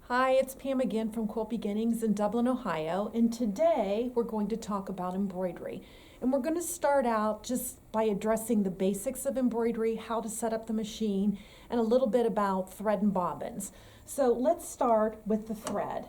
Hi, it's Pam again from Quilt Beginnings in Dublin, Ohio, and today we're going to talk about embroidery. And we're going to start out just by addressing the basics of embroidery, how to set up the machine, and a little bit about thread and bobbins. So let's start with the thread.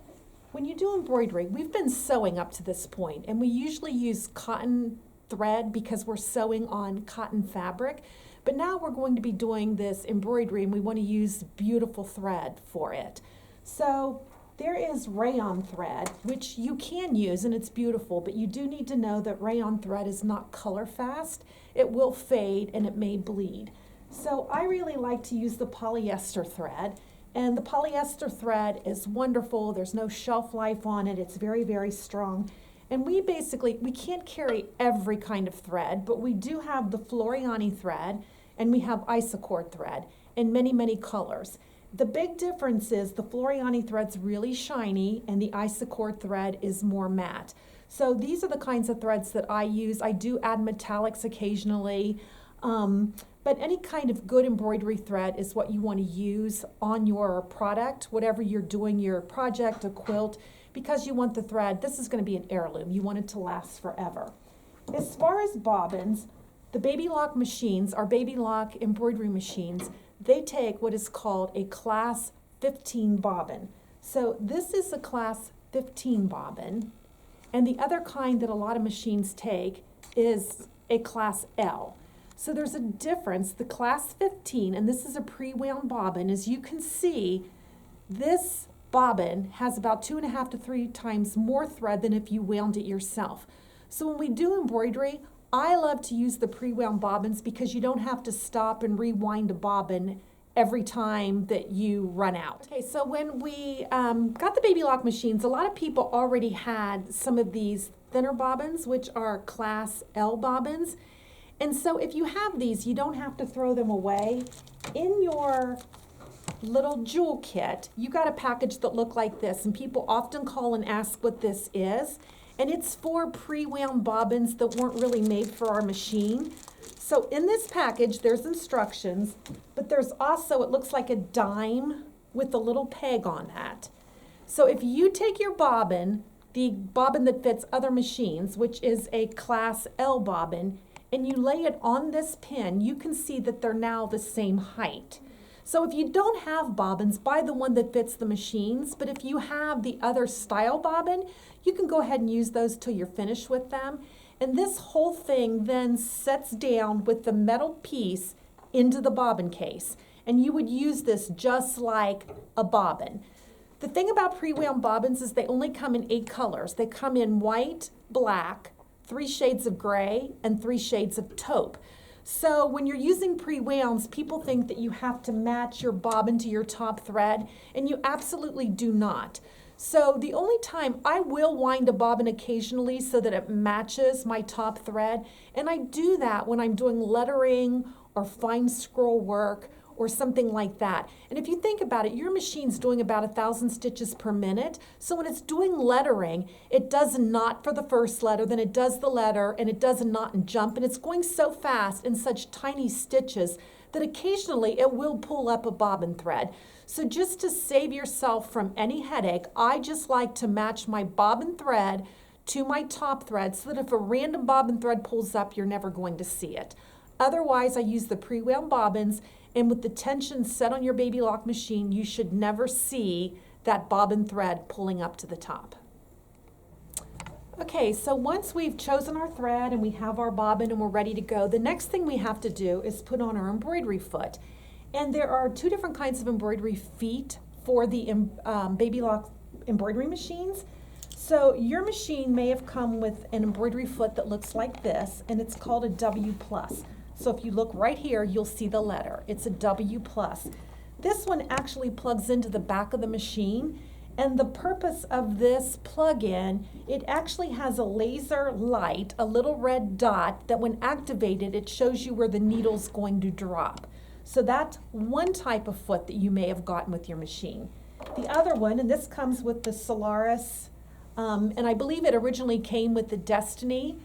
When you do embroidery, we've been sewing up to this point, and we usually use cotton thread because we're sewing on cotton fabric. But now we're going to be doing this embroidery, and we want to use beautiful thread for it. So there is rayon thread, which you can use and it's beautiful, but you do need to know that rayon thread is not color fast. It will fade and it may bleed. So I really like to use the polyester thread, and the polyester thread is wonderful. There's no shelf life on it. It's very, very strong. And we can't carry every kind of thread, but we do have the Floriani thread and we have isocord thread in many, many colors. The big difference is the Floriani thread's really shiny and the isocord thread is more matte. So these are the kinds of threads that I use. I do add metallics occasionally, but any kind of good embroidery thread is what you want to use on your product, whatever you're doing, your project, a quilt, because you want the thread. This is going to be an heirloom. You want it to last forever. As far as bobbins, the Baby Lock machines, our Baby Lock embroidery machines, they take what is called a class 15 bobbin. So this is a class 15 bobbin, and the other kind that a lot of machines take is a class L. So there's a difference. The class 15, and this is a pre-wound bobbin, as you can see, this bobbin has about 2.5 to 3 times more thread than if you wound it yourself. So when we do embroidery, I love to use the pre-wound bobbins because you don't have to stop and rewind a bobbin every time that you run out. Okay, so when we got the Baby Lock machines, a lot of people already had some of these thinner bobbins, which are class L bobbins. And so if you have these, you don't have to throw them away. In your little jewel kit, you got a package that look like this, and people often call and ask what this is. And it's for pre-wound bobbins that weren't really made for our machine. So in this package, there's instructions, but there's also, it looks like a dime with a little peg on that. So if you take your bobbin, the bobbin that fits other machines, which is a class L bobbin, and you lay it on this pin, you can see that they're now the same height. So if you don't have bobbins, buy the one that fits the machines, but if you have the other style bobbin, you can go ahead and use those till you're finished with them. And this whole thing then sets down with the metal piece into the bobbin case. And you would use this just like a bobbin. The thing about pre-wound bobbins is they only come in 8 colors. They come in white, black, 3 shades of gray, and 3 shades of taupe. So when you're using pre-wounds, people think that you have to match your bobbin to your top thread, and you absolutely do not. So the only time I will wind a bobbin occasionally so that it matches my top thread, and I do that when I'm doing lettering or fine scroll work or something like that. And if you think about it, your machine's doing about 1,000 stitches per minute. So when it's doing lettering, it does a knot for the first letter, then it does the letter, and it does a knot and jump, and it's going so fast in such tiny stitches that occasionally it will pull up a bobbin thread. So just to save yourself from any headache, I just like to match my bobbin thread to my top thread so that if a random bobbin thread pulls up, you're never going to see it. Otherwise, I use the pre-wound bobbins, and with the tension set on your Baby Lock machine, you should never see that bobbin thread pulling up to the top. Okay, so once we've chosen our thread and we have our bobbin and we're ready to go, the next thing we have to do is put on our embroidery foot. And there are 2 different kinds of embroidery feet for the Baby Lock embroidery machines. So your machine may have come with an embroidery foot that looks like this, and it's called a W+. So if you look right here, you'll see the letter. It's a W+. This one actually plugs into the back of the machine, and the purpose of this plug-in, it actually has a laser light, a little red dot, that when activated, it shows you where the needle's going to drop. So that's one type of foot that you may have gotten with your machine. The other one, and this comes with the Solaris, and I believe it originally came with the Destiny,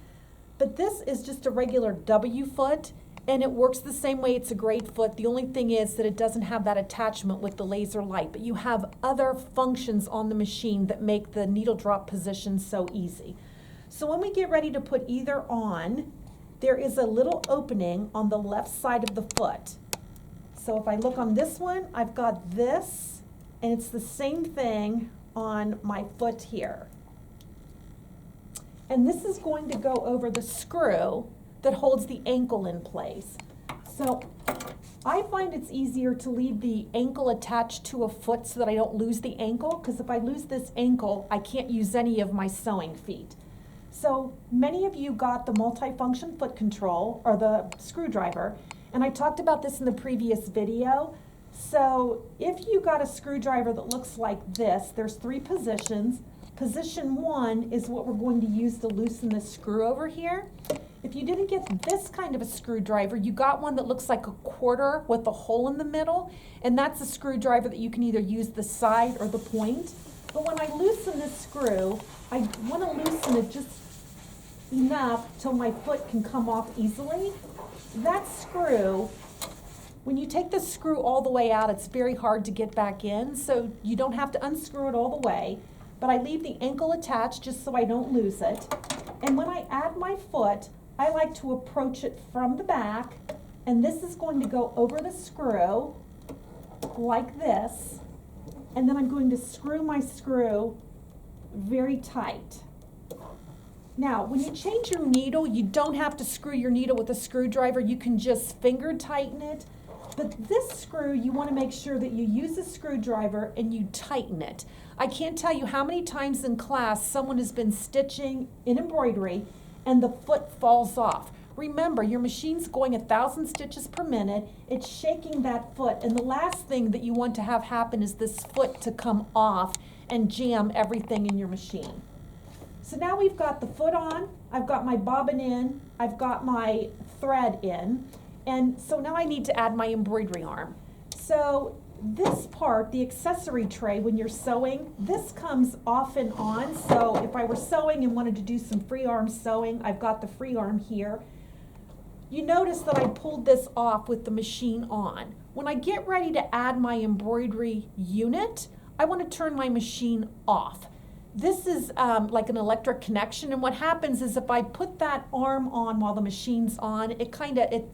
but this is just a regular W foot, and it works the same way. It's a great foot. The only thing is that it doesn't have that attachment with the laser light, but you have other functions on the machine that make the needle drop position so easy. So when we get ready to put either on, there is a little opening on the left side of the foot. So if I look on this one, I've got this, and it's the same thing on my foot here. And this is going to go over the screw that holds the ankle in place. So I find it's easier to leave the ankle attached to a foot so that I don't lose the ankle, because if I lose this ankle, I can't use any of my sewing feet. So many of you got the multifunction foot control, or the screwdriver, and I talked about this in the previous video. So if you got a screwdriver that looks like this, there's 3 positions. Position 1 is what we're going to use to loosen the screw over here. If you didn't get this kind of a screwdriver, you got one that looks like a quarter with a hole in the middle, and that's a screwdriver that you can either use the side or the point. But when I loosen this screw, I want to loosen it just enough till my foot can come off easily. That screw, when you take the screw all the way out, it's very hard to get back in, so you don't have to unscrew it all the way. But I leave the ankle attached just so I don't lose it. And when I add my foot, I like to approach it from the back, and this is going to go over the screw like this, and then I'm going to screw my screw very tight. Now, when you change your needle, you don't have to screw your needle with a screwdriver. You can just finger tighten it. But this screw, you want to make sure that you use a screwdriver and you tighten it. I can't tell you how many times in class someone has been stitching in embroidery and the foot falls off. Remember, your machine's going 1,000 stitches per minute. It's shaking that foot, and the last thing that you want to have happen is this foot to come off and jam everything in your machine. So now we've got the foot on, I've got my bobbin in, I've got my thread in, and so now I need to add my embroidery arm. So this part, the accessory tray, when you're sewing, this comes off and on. So if I were sewing and wanted to do some free arm sewing, I've got the free arm here. You notice that I pulled this off with the machine on. When I get ready to add my embroidery unit, I want to turn my machine off. This is like an electric connection, and what happens is if I put that arm on while the machine's on, it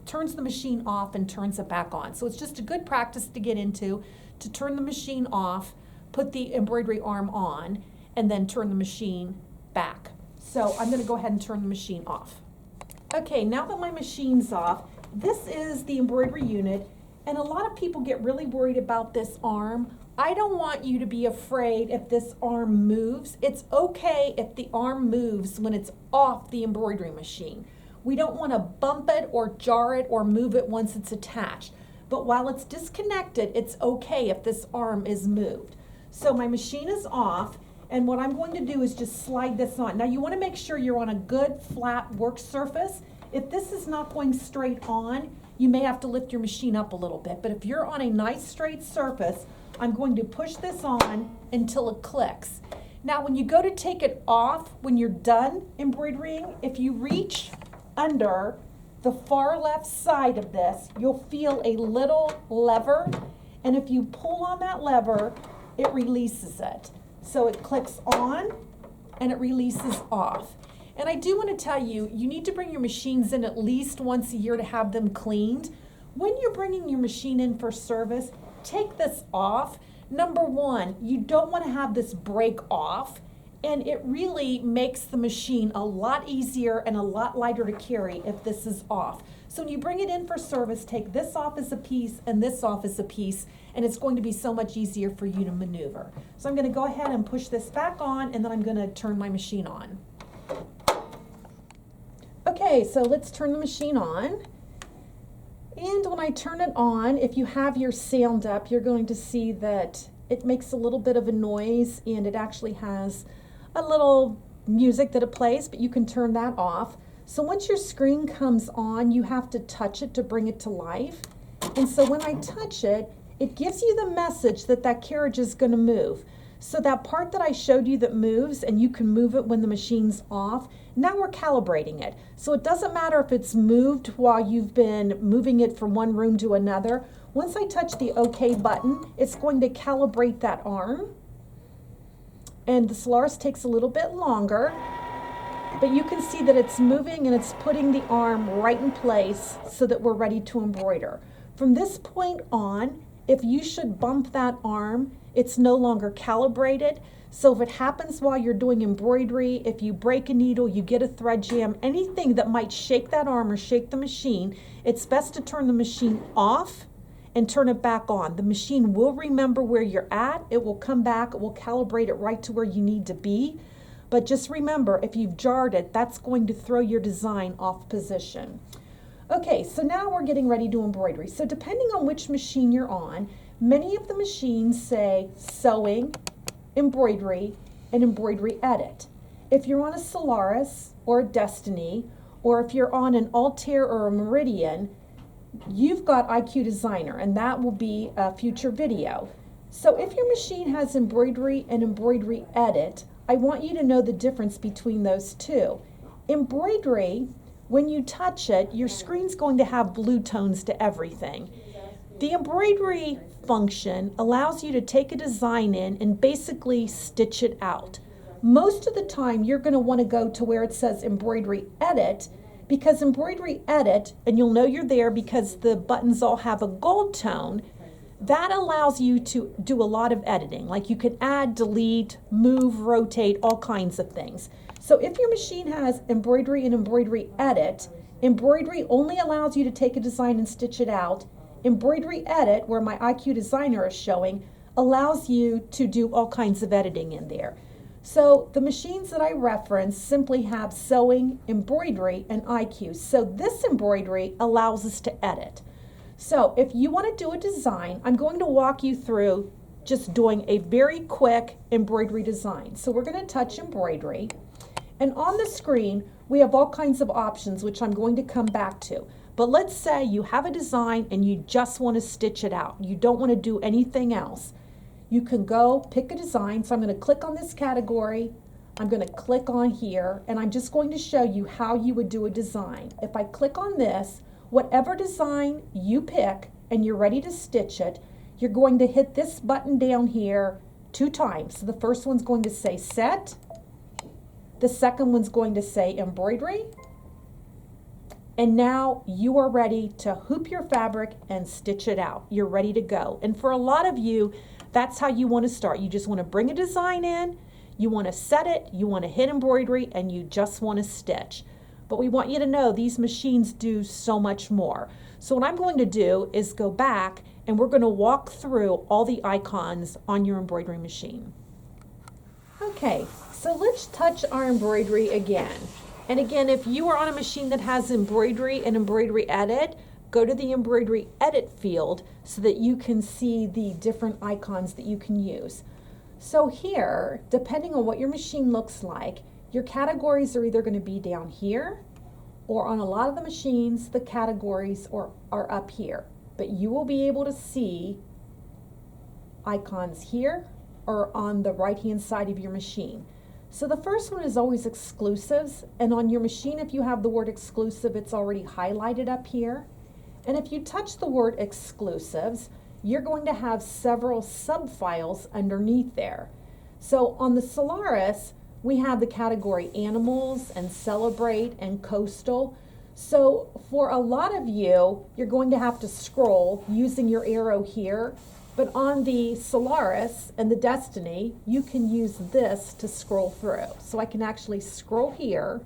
turns the machine off and turns it back on. So it's just a good practice to get into, to turn the machine off, put the embroidery arm on, and then turn the machine back. So I'm going to go ahead and turn the machine off. Okay, now that my machine's off, this is the embroidery unit, and a lot of people get really worried about this arm. I don't want you to be afraid if this arm moves. It's okay if the arm moves when it's off the embroidery machine. We don't want to bump it or jar it or move it once it's attached. But while it's disconnected, it's okay if this arm is moved. So my machine is off, and what I'm going to do is just slide this on. Now you want to make sure you're on a good flat work surface. If this is not going straight on, you may have to lift your machine up a little bit. But if you're on a nice straight surface, I'm going to push this on until it clicks. Now when you go to take it off, when you're done embroidering, if you reach under the far left side of this, you'll feel a little lever, and if you pull on that lever, it releases it. So it clicks on and it releases off. And I do want to tell you, you need to bring your machines in at least once a year to have them cleaned. When you're bringing your machine in for service, take this off. Number one, you don't want to have this break off, and it really makes the machine a lot easier and a lot lighter to carry if this is off. So when you bring it in for service, take this off as a piece and this off as a piece, and it's going to be so much easier for you to maneuver. So I'm going to go ahead and push this back on, and then I'm going to turn my machine on. Okay, so let's turn the machine on. And when I turn it on, if you have your sound up, you're going to see that it makes a little bit of a noise, and it actually has a little music that it plays, but you can turn that off. So once your screen comes on, you have to touch it to bring it to life. And so when I touch it, it gives you the message that that carriage is going to move. So that part that I showed you that moves, and you can move it when the machine's off, now we're calibrating it. So it doesn't matter if it's moved while you've been moving it from one room to another. Once I touch the OK button, it's going to calibrate that arm. And the Solaris takes a little bit longer, but you can see that it's moving and it's putting the arm right in place so that we're ready to embroider. From this point on, if you should bump that arm, it's no longer calibrated. So if it happens while you're doing embroidery, if you break a needle, you get a thread jam, anything that might shake that arm or shake the machine, it's best to turn the machine off and turn it back on. The machine will remember where you're at. It will come back. It will calibrate it right to where you need to be. But just remember, if you've jarred it, that's going to throw your design off position. Okay, so now we're getting ready to embroidery. So depending on which machine you're on, many of the machines say sewing, embroidery, and embroidery edit. If you're on a Solaris or a Destiny, or if you're on an Altair or a Meridian, you've got IQ Designer, and that will be a future video. So if your machine has embroidery and embroidery edit, I want you to know the difference between those two. Embroidery, when you touch it, your screen's going to have blue tones to everything. The embroidery function allows you to take a design in and basically stitch it out. Most of the time, you're going to want to go to where it says embroidery edit, because embroidery edit, and you'll know you're there because the buttons all have a gold tone, that allows you to do a lot of editing. Like you can add, delete, move, rotate, all kinds of things. So if your machine has embroidery and embroidery edit, embroidery only allows you to take a design and stitch it out. Embroidery edit, where my IQ Designer is showing, allows you to do all kinds of editing in there. So the machines that I reference simply have sewing, embroidery, and IQ. So this embroidery allows us to edit. So if you want to do a design, I'm going to walk you through just doing a very quick embroidery design. So we're going to touch embroidery. And on the screen, we have all kinds of options, which I'm going to come back to. But let's say you have a design and you just want to stitch it out. You don't want to do anything else. You can go pick a design. So I'm going to click on this category. I'm going to click on here, and I'm just going to show you how you would do a design. If I click on this, whatever design you pick and you're ready to stitch it, you're going to hit this button down here 2 times. So the first one's going to say set. The second one's going to say embroidery. And now you are ready to hoop your fabric and stitch it out. You're ready to go. And for a lot of you, that's how you want to start. You just want to bring a design in, you want to set it, you want to hit embroidery, and you just want to stitch. But we want you to know these machines do so much more. So what I'm going to do is go back and we're going to walk through all the icons on your embroidery machine. Okay, so let's touch our embroidery again. And again, if you are on a machine that has embroidery and embroidery edit, go to the embroidery edit field so that you can see the different icons that you can use. So here, depending on what your machine looks like, your categories are either going to be down here, or on a lot of the machines, the categories are up here. But you will be able to see icons here or on the right-hand side of your machine. So the first one is always exclusives, and on your machine, if you have the word exclusive, it's already highlighted up here. And if you touch the word exclusives, you're going to have several sub-files underneath there. So on the Solaris, we have the category animals and celebrate and coastal. So for a lot of you, you're going to have to scroll using your arrow here. But on the Solaris and the Destiny, you can use this to scroll through. So I can actually scroll here,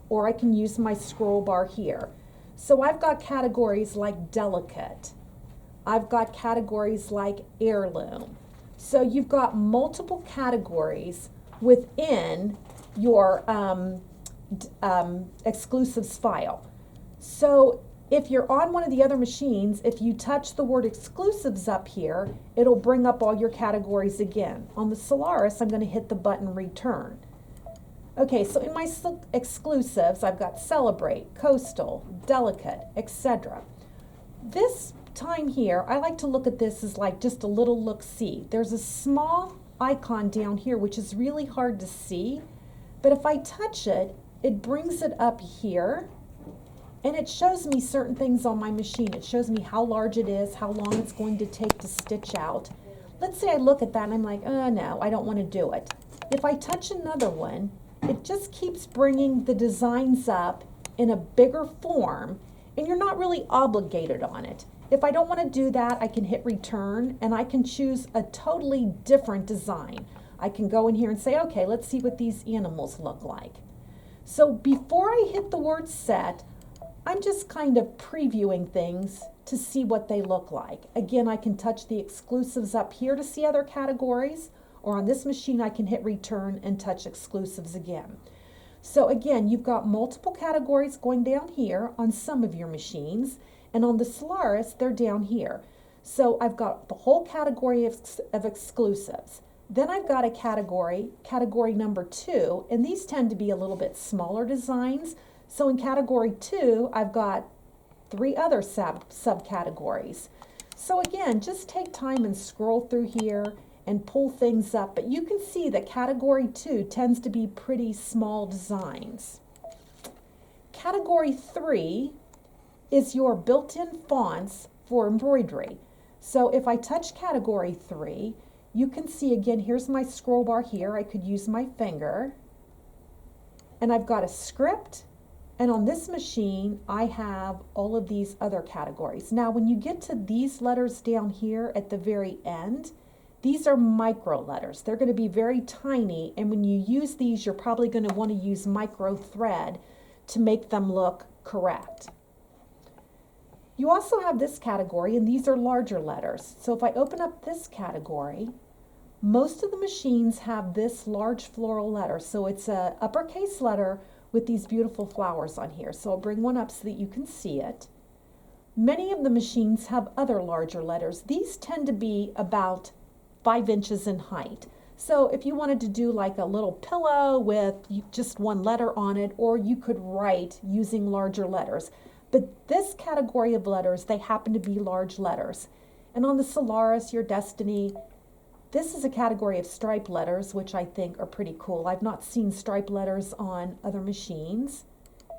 or I can use my scroll bar here. So I've got categories like delicate. I've got categories like heirloom. So you've got multiple categories within your exclusives file. So if you're on one of the other machines, if you touch the word exclusives up here, it'll bring up all your categories again. On the Solaris, I'm going to hit the button return. Okay, so in my exclusives, I've got celebrate, coastal, delicate, etc. This time here, I like to look at this as like just a little look-see. There's a small icon down here, which is really hard to see. But if I touch it, it brings it up here, and it shows me certain things on my machine. It shows me how large it is, how long it's going to take to stitch out. Let's say I look at that and I'm like, oh no, I don't want to do it. If I touch another one, it just keeps bringing the designs up in a bigger form, and you're not really obligated on it. If I don't want to do that, I can hit return and I can choose a totally different design. I can go in here and say, okay, let's see what these animals look like. So before I hit the word set, I'm just kind of previewing things to see what they look like. Again, I can touch the exclusives up here to see other categories, or on this machine I can hit return and touch exclusives again. So again, you've got multiple categories going down here on some of your machines, and on the Solaris, they're down here. So I've got the whole category of exclusives. Then I've got a category number 2, and these tend to be a little bit smaller designs. So in category 2, I've got 3 other subcategories. So again, just take time and scroll through here and pull things up, but you can see that category 2 tends to be pretty small designs. Category 3 is your built-in fonts for embroidery. So if I touch category 3, you can see again, here's my scroll bar here. I could use my finger, and I've got a script, and on this machine I have all of these other categories. Now when you get to these letters down here at the very end, these are micro letters. They're going to be very tiny, and when you use these, you're probably going to want to use micro thread to make them look correct. You also have this category, and these are larger letters. So if I open up this category, most of the machines have this large floral letter. So it's an uppercase letter with these beautiful flowers on here. So I'll bring one up so that you can see it. Many of the machines have other larger letters. These tend to be about 5 inches in height. So if you wanted to do like a little pillow with just one letter on it, or you could write using larger letters. But this category of letters, they happen to be large letters. And on the Solaris, your Destiny, this is a category of striped letters, which I think are pretty cool. I've not seen striped letters on other machines.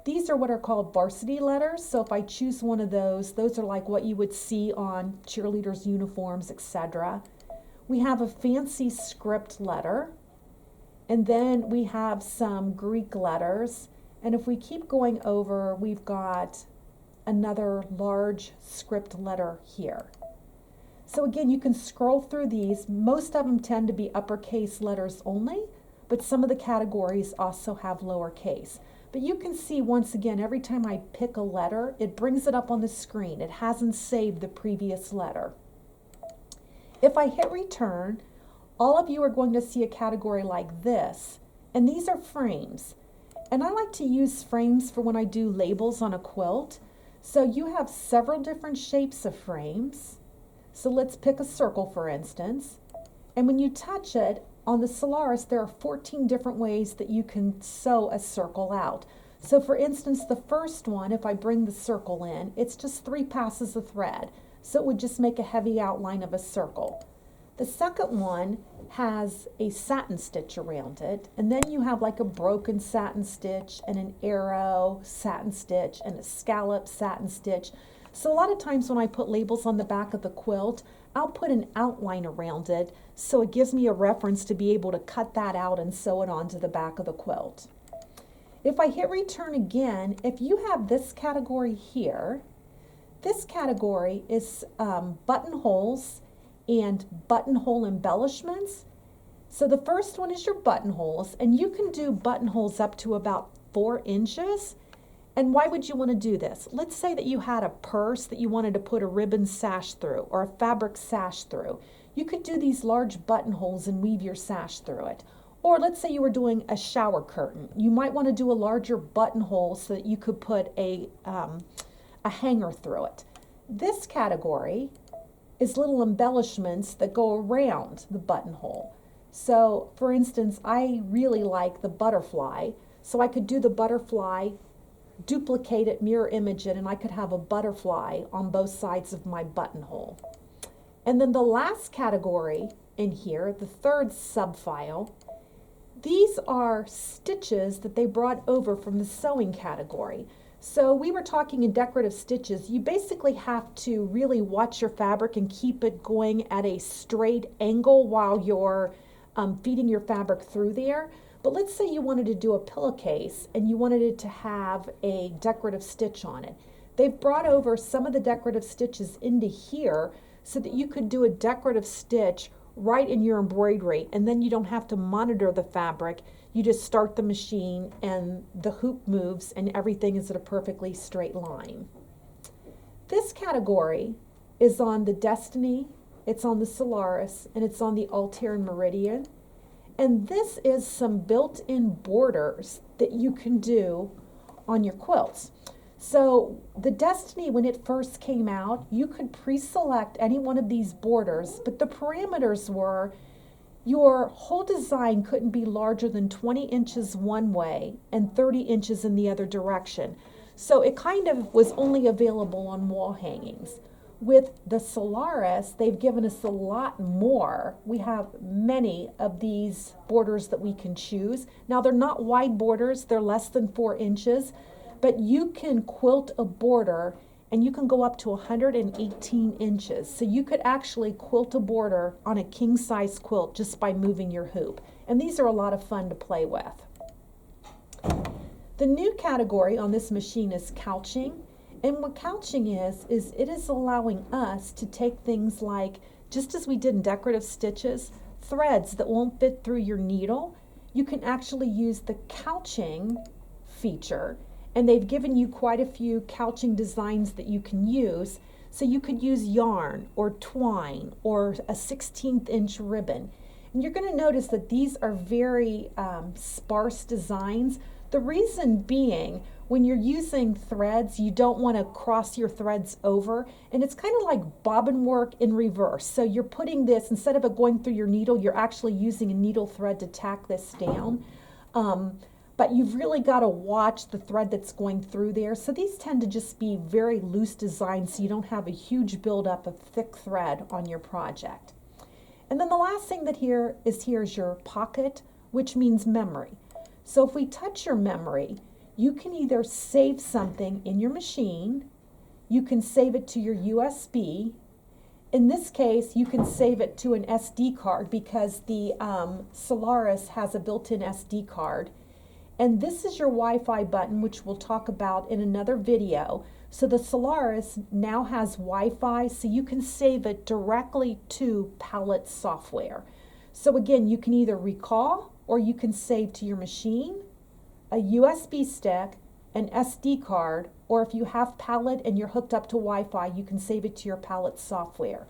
These are what are called varsity letters. So if I choose one of those are like what you would see on cheerleaders' uniforms, etc. We have a fancy script letter, and then we have some Greek letters. And if we keep going over, we've got another large script letter here. So again, you can scroll through these. Most of them tend to be uppercase letters only, but some of the categories also have lowercase. But you can see once again, every time I pick a letter, it brings it up on the screen. It hasn't saved the previous letter. If I hit return, all of you are going to see a category like this, and these are frames. And I like to use frames for when I do labels on a quilt. So you have several different shapes of frames. So let's pick a circle, for instance. And when you touch it, on the Solaris, there are 14 different ways that you can sew a circle out. So for instance, the first one, if I bring the circle in, it's just 3 passes of thread. So it would just make a heavy outline of a circle. The second one has a satin stitch around it, and then you have like a broken satin stitch and an arrow satin stitch and a scallop satin stitch. So a lot of times when I put labels on the back of the quilt, I'll put an outline around it so it gives me a reference to be able to cut that out and sew it onto the back of the quilt. If I hit return again, if you have this category here, this category is buttonholes and buttonhole embellishments. So the first one is your buttonholes, and you can do buttonholes up to about 4 inches. And why would you want to do this? Let's say that you had a purse that you wanted to put a ribbon sash through or a fabric sash through. You could do these large buttonholes and weave your sash through it. Or let's say you were doing a shower curtain. You might want to do a larger buttonhole so that you could put a hanger through it. This category is little embellishments that go around the buttonhole. So for instance, I really like the butterfly. So I could do the butterfly, duplicate it, mirror image it, and I could have a butterfly on both sides of my buttonhole. And then the last category in here, the third sub-file. These are stitches that they brought over from the sewing category. So we were talking in decorative stitches, you basically have to really watch your fabric and keep it going at a straight angle while you're feeding your fabric through there. But let's say you wanted to do a pillowcase and you wanted it to have a decorative stitch on it. They've brought over some of the decorative stitches into here so that you could do a decorative stitch right in your embroidery, and then you don't have to monitor the fabric. You just start the machine and the hoop moves and everything is at a perfectly straight line. This category is on the Destiny, it's on the Solaris, and it's on the Altair and Meridian. And this is some built-in borders that you can do on your quilts. So the Destiny, when it first came out, you could pre-select any one of these borders, but the parameters were your whole design couldn't be larger than 20 inches one way and 30 inches in the other direction. So it kind of was only available on wall hangings. With the Solaris, they've given us a lot more. We have many of these borders that we can choose. Now they're not wide borders, they're less than 4 inches. But you can quilt a border and you can go up to 118 inches. So you could actually quilt a border on a king size quilt just by moving your hoop. And these are a lot of fun to play with. The new category on this machine is couching. And what couching is it is allowing us to take things like, just as we did in decorative stitches, threads that won't fit through your needle. You can actually use the couching feature. And they've given you quite a few couching designs that you can use. So you could use yarn or twine or a 1/16 inch ribbon. And you're going to notice that these are very sparse designs. The reason being, when you're using threads, you don't want to cross your threads over. And it's kind of like bobbin work in reverse. So you're putting this, instead of it going through your needle, you're actually using a needle thread to tack this down. But you've really got to watch the thread that's going through there. So these tend to just be very loose designs so you don't have a huge buildup of thick thread on your project. And then the last thing that here is your pocket, which means memory. So if we touch your memory, you can either save something in your machine, you can save it to your USB. In this case, you can save it to an SD card because the Solaris has a built-in SD card. And this is your Wi-Fi button, which we'll talk about in another video. So the Solaris now has Wi-Fi, so you can save it directly to palette software. So again, you can either recall or you can save to your machine, a USB stick, an SD card, or if you have palette and you're hooked up to Wi-Fi, you can save it to your palette software.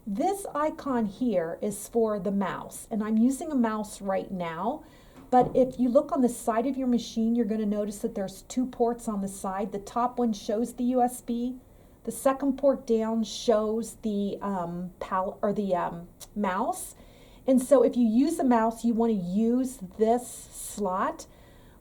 This icon here is for the mouse, and I'm using a mouse right now. But if you look on the side of your machine, you're going to notice that there's 2 ports on the side. The top one shows the USB. The second port down shows the mouse. And so if you use a mouse, you want to use this slot.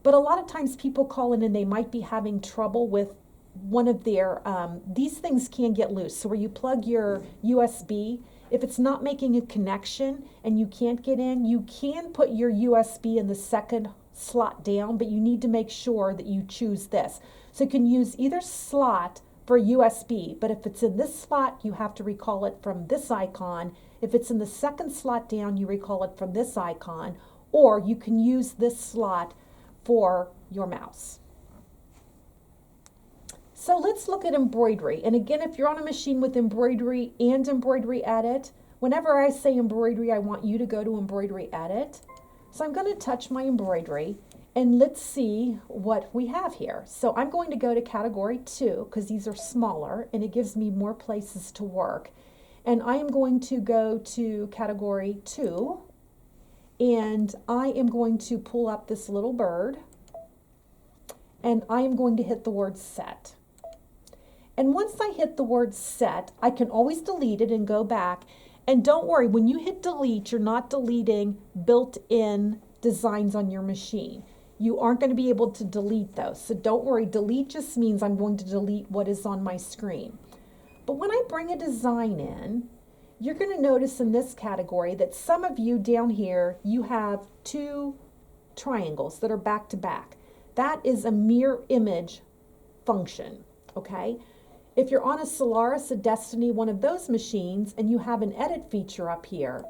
But a lot of times people call in and they might be having trouble with one of their, these things can get loose. So where you plug your USB, if it's not making a connection and you can't get in, you can put your USB in the second slot down, but you need to make sure that you choose this. So you can use either slot for USB, but if it's in this slot, you have to recall it from this icon. If it's in the second slot down, you recall it from this icon, or you can use this slot for your mouse. So let's look at embroidery. And again, if you're on a machine with embroidery and embroidery edit, whenever I say embroidery, I want you to go to embroidery edit. So I'm going to touch my embroidery and let's see what we have here. So I'm going to go to category 2 because these are smaller and it gives me more places to work. And I am going to go to category 2 and I am going to pull up this little bird and I am going to hit the word set. And once I hit the word set, I can always delete it and go back. And don't worry, when you hit delete, you're not deleting built-in designs on your machine. You aren't going to be able to delete those. So don't worry, delete just means I'm going to delete what is on my screen. But when I bring a design in, you're going to notice in this category that some of you down here, you have two triangles that are back to back. That is a mirror image function, okay? If you're on a Solaris, a Destiny, one of those machines, and you have an edit feature up here,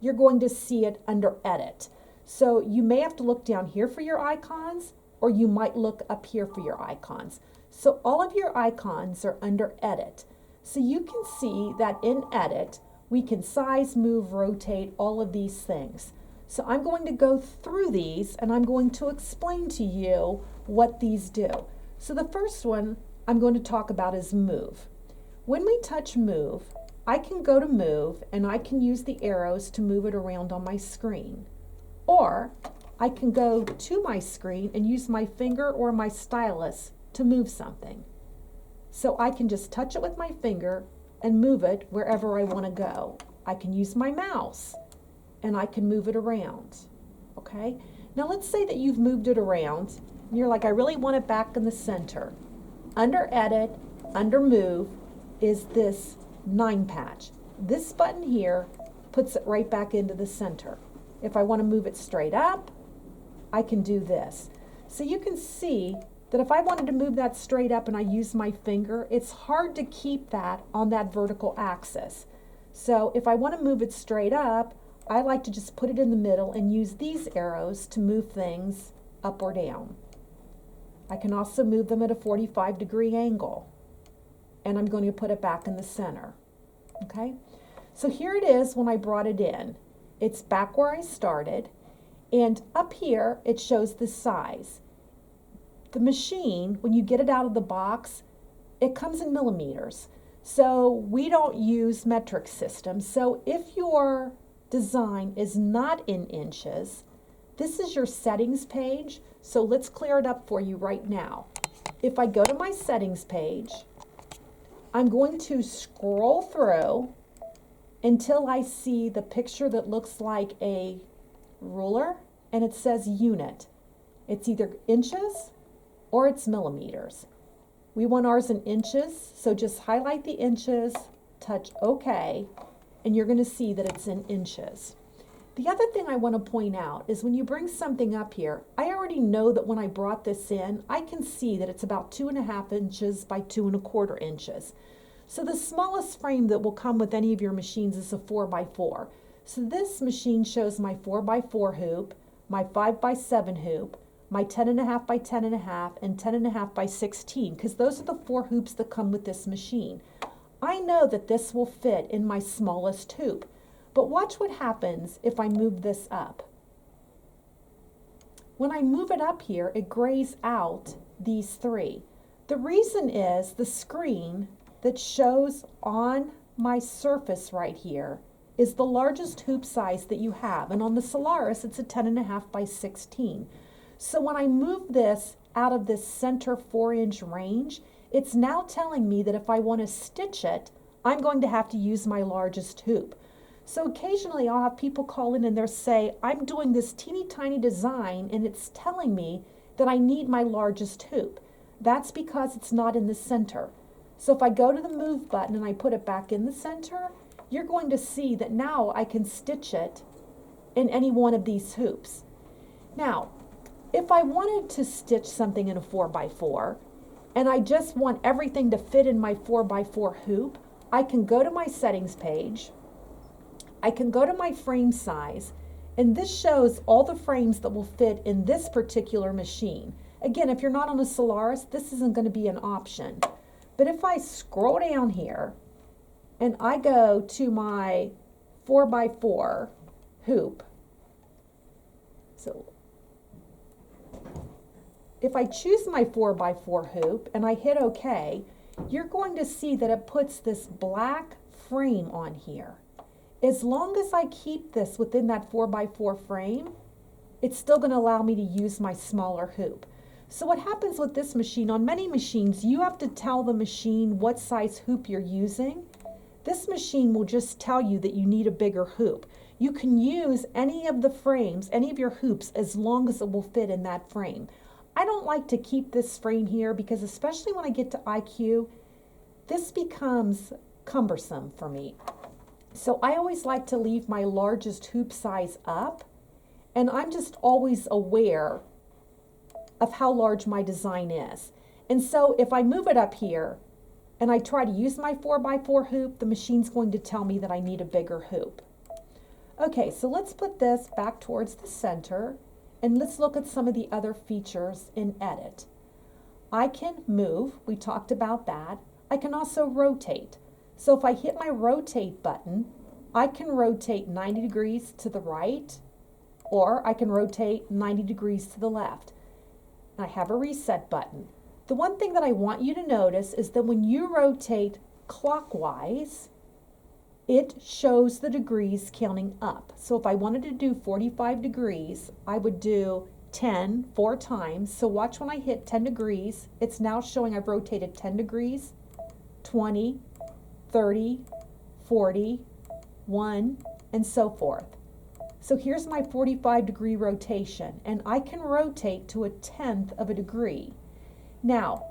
you're going to see it under edit. So you may have to look down here for your icons, or you might look up here for your icons. So all of your icons are under edit. So you can see that in edit, we can size, move, rotate, all of these things. So I'm going to go through these and I'm going to explain to you what these do. So the first one I'm going to talk about is move. When we touch move, I can go to move and I can use the arrows to move it around on my screen. Or I can go to my screen and use my finger or my stylus to move something. So I can just touch it with my finger and move it wherever I want to go. I can use my mouse and I can move it around. Okay? Now let's say that you've moved it around and you're like, I really want it back in the center. Under edit, under move is this 9 patch. This button here puts it right back into the center. If I want to move it straight up, I can do this. So you can see that if I wanted to move that straight up and I use my finger, it's hard to keep that on that vertical axis. So if I want to move it straight up, I like to just put it in the middle and use these arrows to move things up or down. I can also move them at a 45-degree angle. And I'm going to put it back in the center. Okay? So here it is when I brought it in. It's back where I started. And up here, it shows the size. The machine, when you get it out of the box, it comes in millimeters. So we don't use metric systems. So if your design is not in inches, this is your settings page. So let's clear it up for you right now. If I go to my settings page, I'm going to scroll through until I see the picture that looks like a ruler and it says unit. It's either inches or it's millimeters. We want ours in inches, so just highlight the inches, touch OK, and you're going to see that it's in inches. The other thing I want to point out is when you bring something up here, I already know that when I brought this in, I can see that it's about 2.5 inches by 2.25 inches. So the smallest frame that will come with any of your machines is a 4x4. So this machine shows my 4x4 hoop, my 5x7 hoop, my 10.5 by 10.5, and 10.5 by 16, because those are the 4 hoops that come with this machine. I know that this will fit in my smallest hoop, but watch what happens if I move this up. When I move it up here, it grays out these 3. The reason is the screen that shows on my surface right here is the largest hoop size that you have, and on the Solaris it's a 10.5 by 16. So when I move this out of this center 4-inch range, it's now telling me that if I want to stitch it, I'm going to have to use my largest hoop. So occasionally I'll have people call in and they'll say, I'm doing this teeny tiny design and it's telling me that I need my largest hoop. That's because it's not in the center. So if I go to the move button and I put it back in the center, you're going to see that now I can stitch it in any one of these hoops. Now, if I wanted to stitch something in a 4x4 and I just want everything to fit in my 4x4 hoop, I can go to my settings page, I can go to my frame size, and this shows all the frames that will fit in this particular machine. Again, if you're not on a Solaris, this isn't going to be an option. But if I scroll down here and I go to my 4x4 hoop, so if I choose my 4x4 hoop and I hit OK, you're going to see that it puts this black frame on here. As long as I keep this within that 4x4 frame, it's still going to allow me to use my smaller hoop. So what happens with this machine, on many machines, you have to tell the machine what size hoop you're using. This machine will just tell you that you need a bigger hoop. You can use any of the frames, any of your hoops, as long as it will fit in that frame. I don't like to keep this frame here because especially when I get to IQ, this becomes cumbersome for me. So I always like to leave my largest hoop size up, and I'm just always aware of how large my design is. And so if I move it up here and I try to use my 4x4 hoop, the machine's going to tell me that I need a bigger hoop. Okay, so let's put this back towards the center and let's look at some of the other features in Edit. I can move, we talked about that. I can also rotate. So if I hit my rotate button, I can rotate 90 degrees to the right, or I can rotate 90 degrees to the left. I have a reset button. The one thing that I want you to notice is that when you rotate clockwise, it shows the degrees counting up. So if I wanted to do 45 degrees, I would do 10 4 times. So watch when I hit 10 degrees, it's now showing I've rotated 10 degrees, 20, 30, 40, 1, and so forth. So here's my 45-degree rotation, and I can rotate to 1/10 of a degree. Now,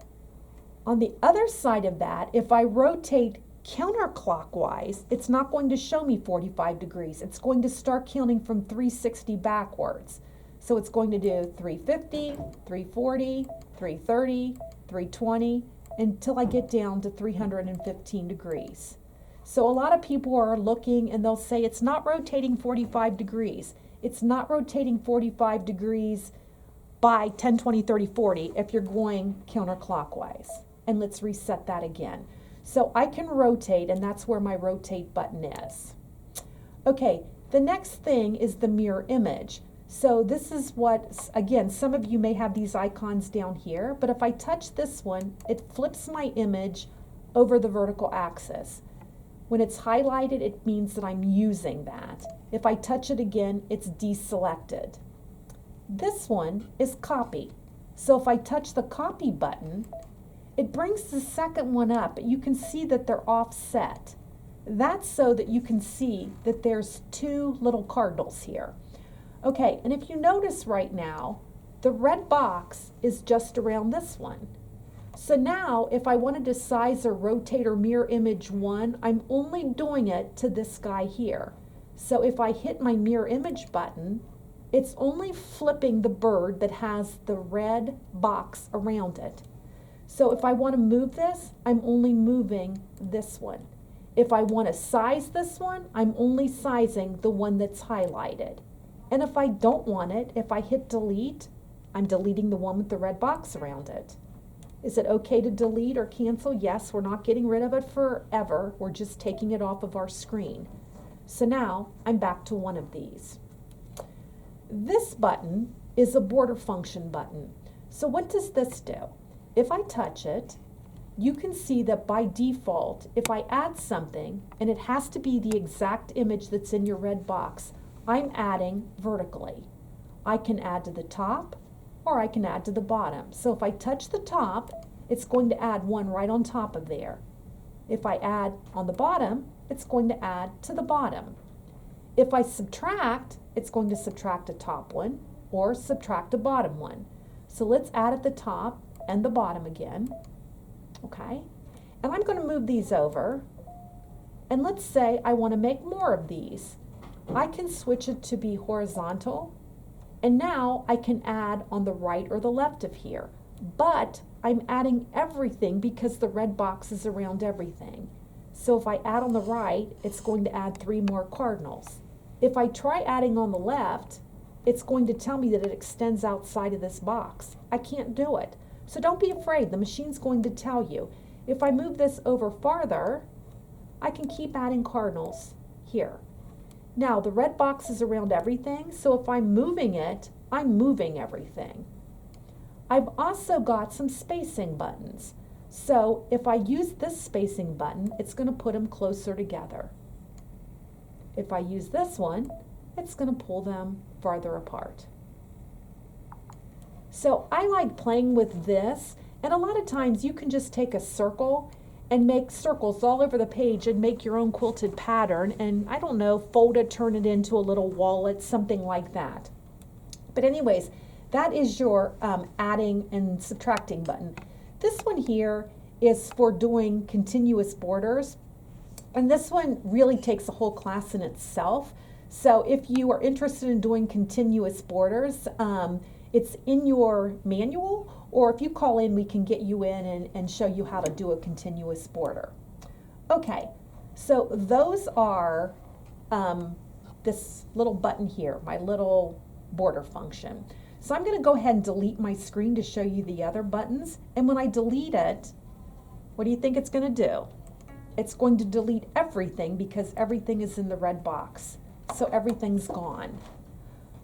on the other side of that, if I rotate counterclockwise, it's not going to show me 45 degrees. It's going to start counting from 360 backwards. So it's going to do 350, 340, 330, 320, until I get down to 315 degrees. So a lot of people are looking and they'll say it's not rotating 45 degrees. It's not rotating 45 degrees by 10, 20, 30, 40 if you're going counterclockwise. And let's reset that again. So I can rotate, and that's where my rotate button is. Okay, the next thing is the mirror image. So this is what, again, some of you may have these icons down here, but if I touch this one, it flips my image over the vertical axis. When it's highlighted, it means that I'm using that. If I touch it again, it's deselected. This one is copy. So if I touch the copy button, it brings the second one up, but you can see that they're offset. That's so that you can see that there's 2 little cardinals here. Okay, and if you notice right now, the red box is just around this one. So now, if I wanted to size or rotate or mirror image one, I'm only doing it to this guy here. So if I hit my mirror image button, it's only flipping the bird that has the red box around it. So if I want to move this, I'm only moving this one. If I want to size this one, I'm only sizing the one that's highlighted. And if I don't want it, if I hit delete, I'm deleting the one with the red box around it. Is it okay to delete or cancel? Yes, we're not getting rid of it forever. We're just taking it off of our screen. So now I'm back to one of these. This button is a border function button. So what does this do? If I touch it, you can see that by default, if I add something, and it has to be the exact image that's in your red box, I'm adding vertically. I can add to the top, or I can add to the bottom. So if I touch the top, it's going to add one right on top of there. If I add on the bottom, it's going to add to the bottom. If I subtract, it's going to subtract a top one or subtract a bottom one. So let's add at the top and the bottom again. Okay, and I'm going to move these over. And let's say I want to make more of these. I can switch it to be horizontal. And now I can add on the right or the left of here. But I'm adding everything because the red box is around everything. So if I add on the right, it's going to add 3 more cardinals. If I try adding on the left, it's going to tell me that it extends outside of this box. I can't do it. So don't be afraid. The machine's going to tell you. If I move this over farther, I can keep adding cardinals here. Now, the red box is around everything, so if I'm moving it, I'm moving everything. I've also got some spacing buttons. So if I use this spacing button, it's going to put them closer together. If I use this one, it's going to pull them farther apart. So I like playing with this, and a lot of times you can just take a circle and make circles all over the page and make your own quilted pattern and, I don't know, fold it, turn it into a little wallet, something like that. But anyways, that is your adding and subtracting button. This one here is for doing continuous borders. And this one really takes a whole class in itself. So if you are interested in doing continuous borders, it's in your manual, or if you call in, we can get you in and show you how to do a continuous border. Okay, so those are this little button here, my little border function. So I'm going to go ahead and delete my screen to show you the other buttons. And when I delete it, what do you think it's going to do? It's going to delete everything because everything is in the red box. So everything's gone.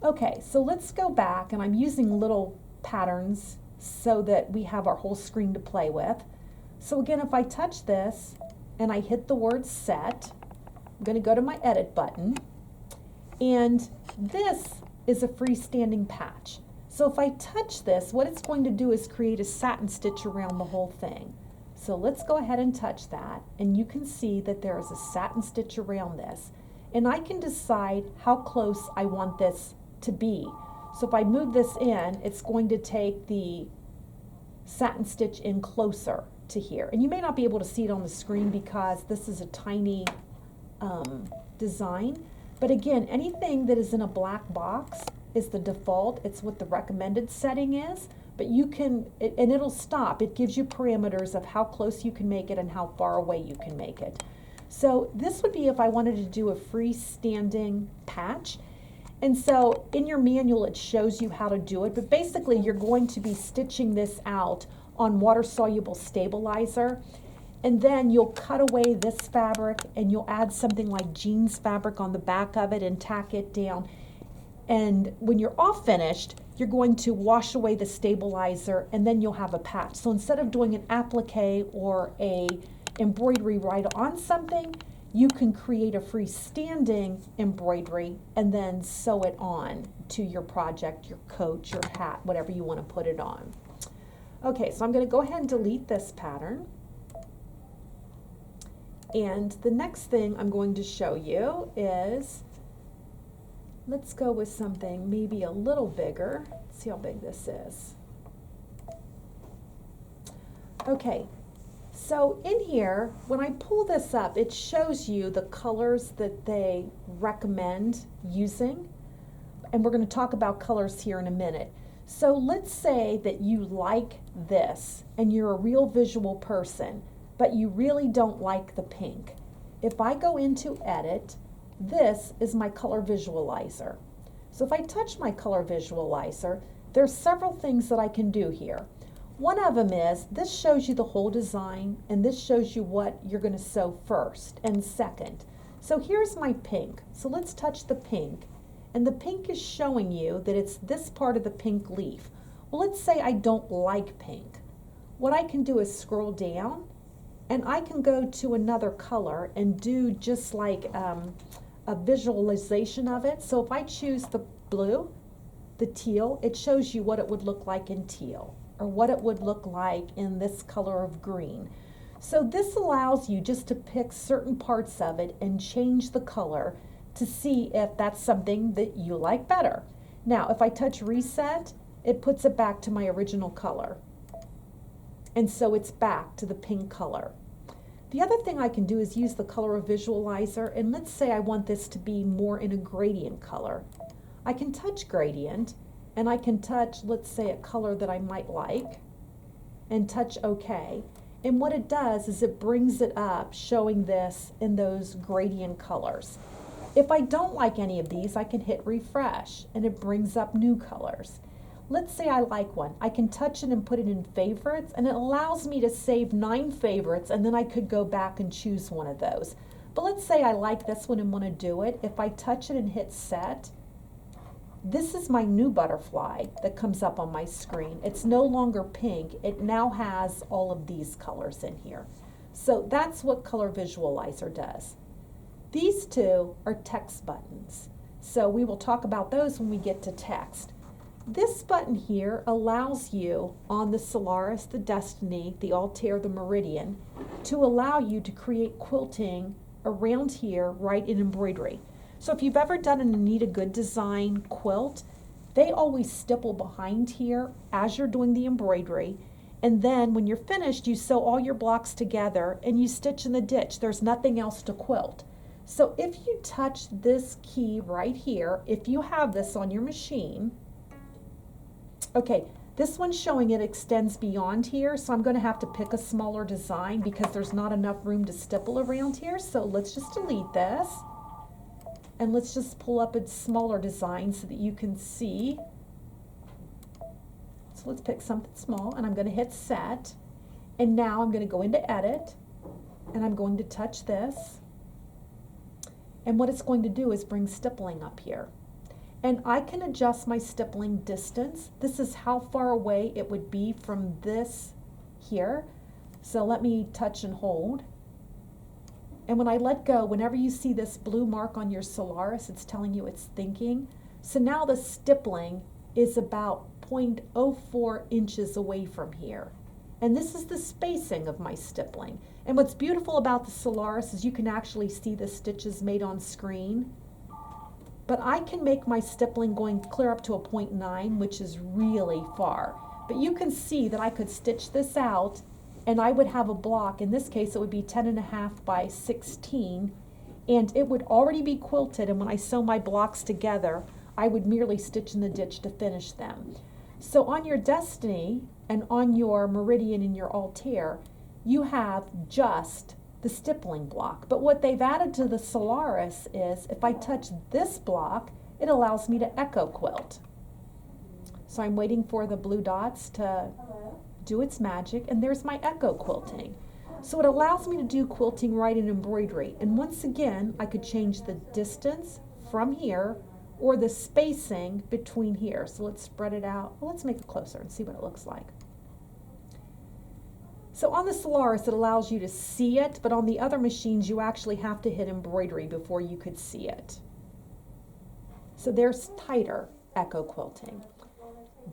Okay, so let's go back, and I'm using little patterns so that we have our whole screen to play with. So again, if I touch this and I hit the word set, I'm going to go to my edit button, and this is a freestanding patch. So if I touch this, what it's going to do is create a satin stitch around the whole thing. So let's go ahead and touch that, and you can see that there is a satin stitch around this. And I can decide how close I want this to be. So if I move this in, it's going to take the satin stitch in closer to here. And you may not be able to see it on the screen because this is a tiny design. But again, anything that is in a black box is the default. It's what the recommended setting is. But you can, and it'll stop. It gives you parameters of how close you can make it and how far away you can make it. So this would be if I wanted to do a freestanding patch. And so in your manual, it shows you how to do it. But basically, you're going to be stitching this out on water-soluble stabilizer. And then you'll cut away this fabric, and you'll add something like jeans fabric on the back of it and tack it down. And when you're all finished, you're going to wash away the stabilizer, and then you'll have a patch. So instead of doing an applique or a embroidery right on something, you can create a freestanding embroidery and then sew it on to your project, your coat, your hat, whatever you want to put it on. Okay, so I'm going to go ahead and delete this pattern. And the next thing I'm going to show you is, let's go with something maybe a little bigger. Let's see how big this is. Okay, so in here, when I pull this up, it shows you the colors that they recommend using. And we're going to talk about colors here in a minute. So let's say that you like this and you're a real visual person, but you really don't like the pink. If I go into edit, this is my color visualizer. So if I touch my color visualizer, there's several things that I can do here. One of them is, this shows you the whole design, and this shows you what you're going to sew first and second. So here's my pink. So let's touch the pink. And the pink is showing you that it's this part of the pink leaf. Well, let's say I don't like pink. What I can do is scroll down, and I can go to another color and do just like a visualization of it. So if I choose the blue, the teal, it shows you what it would look like in teal, or what it would look like in this color of green. So this allows you just to pick certain parts of it and change the color to see if that's something that you like better. Now, if I touch reset, it puts it back to my original color. And so it's back to the pink color. The other thing I can do is use the color visualizer, and let's say I want this to be more in a gradient color. I can touch gradient, and I can touch, let's say, a color that I might like, and touch OK. And what it does is it brings it up, showing this in those gradient colors. If I don't like any of these, I can hit refresh, and it brings up new colors. Let's say I like one. I can touch it and put it in favorites, and it allows me to save 9 favorites, and then I could go back and choose one of those. But let's say I like this one and want to do it. If I touch it and hit set, this is my new butterfly that comes up on my screen. It's no longer pink. It now has all of these colors in here. So that's what Color Visualizer does. These two are text buttons. So we will talk about those when we get to text. This button here allows you on the Solaris, the Destiny, the Altair, the Meridian, to allow you to create quilting around here right in embroidery. So if you've ever done an Anita Good Design quilt, they always stipple behind here as you're doing the embroidery, And then when you're finished, you sew all your blocks together and you stitch in the ditch. There's nothing else to quilt. So if you touch this key right here, if you have this on your machine, okay, this one's showing it extends beyond here, so I'm going to have to pick a smaller design because there's not enough room to stipple around here. So let's just delete this and let's just pull up a smaller design so that you can see. So let's pick something small and I'm going to hit set. And now I'm going to go into edit and I'm going to touch this. And what it's going to do is bring stippling up here. And I can adjust my stippling distance. This is how far away it would be from this here. So let me touch and hold. And when I let go, whenever you see this blue mark on your Solaris, it's telling you it's thinking. So now the stippling is about 0.04 inches away from here. And this is the spacing of my stippling. And what's beautiful about the Solaris is you can actually see the stitches made on screen. But I can make my stippling going clear up to a 0.9, which is really far. But you can see that I could stitch this out and I would have a block. In this case, it would be 10.5 by 16, and it would already be quilted. And when I sew my blocks together, I would merely stitch in the ditch to finish them. So on your Destiny and on your Meridian and your Altair, you have just the stippling block. But what they've added to the Solaris is if I touch this block, it allows me to echo quilt. So I'm waiting for the blue dots to do its magic, and there's my echo quilting. So it allows me to do quilting right in embroidery. And once again, I could change the distance from here or the spacing between here. So let's spread it out. Well, let's make it closer and see what it looks like. So on the Solaris, it allows you to see it, but on the other machines, you actually have to hit embroidery before you could see it. So there's tighter echo quilting.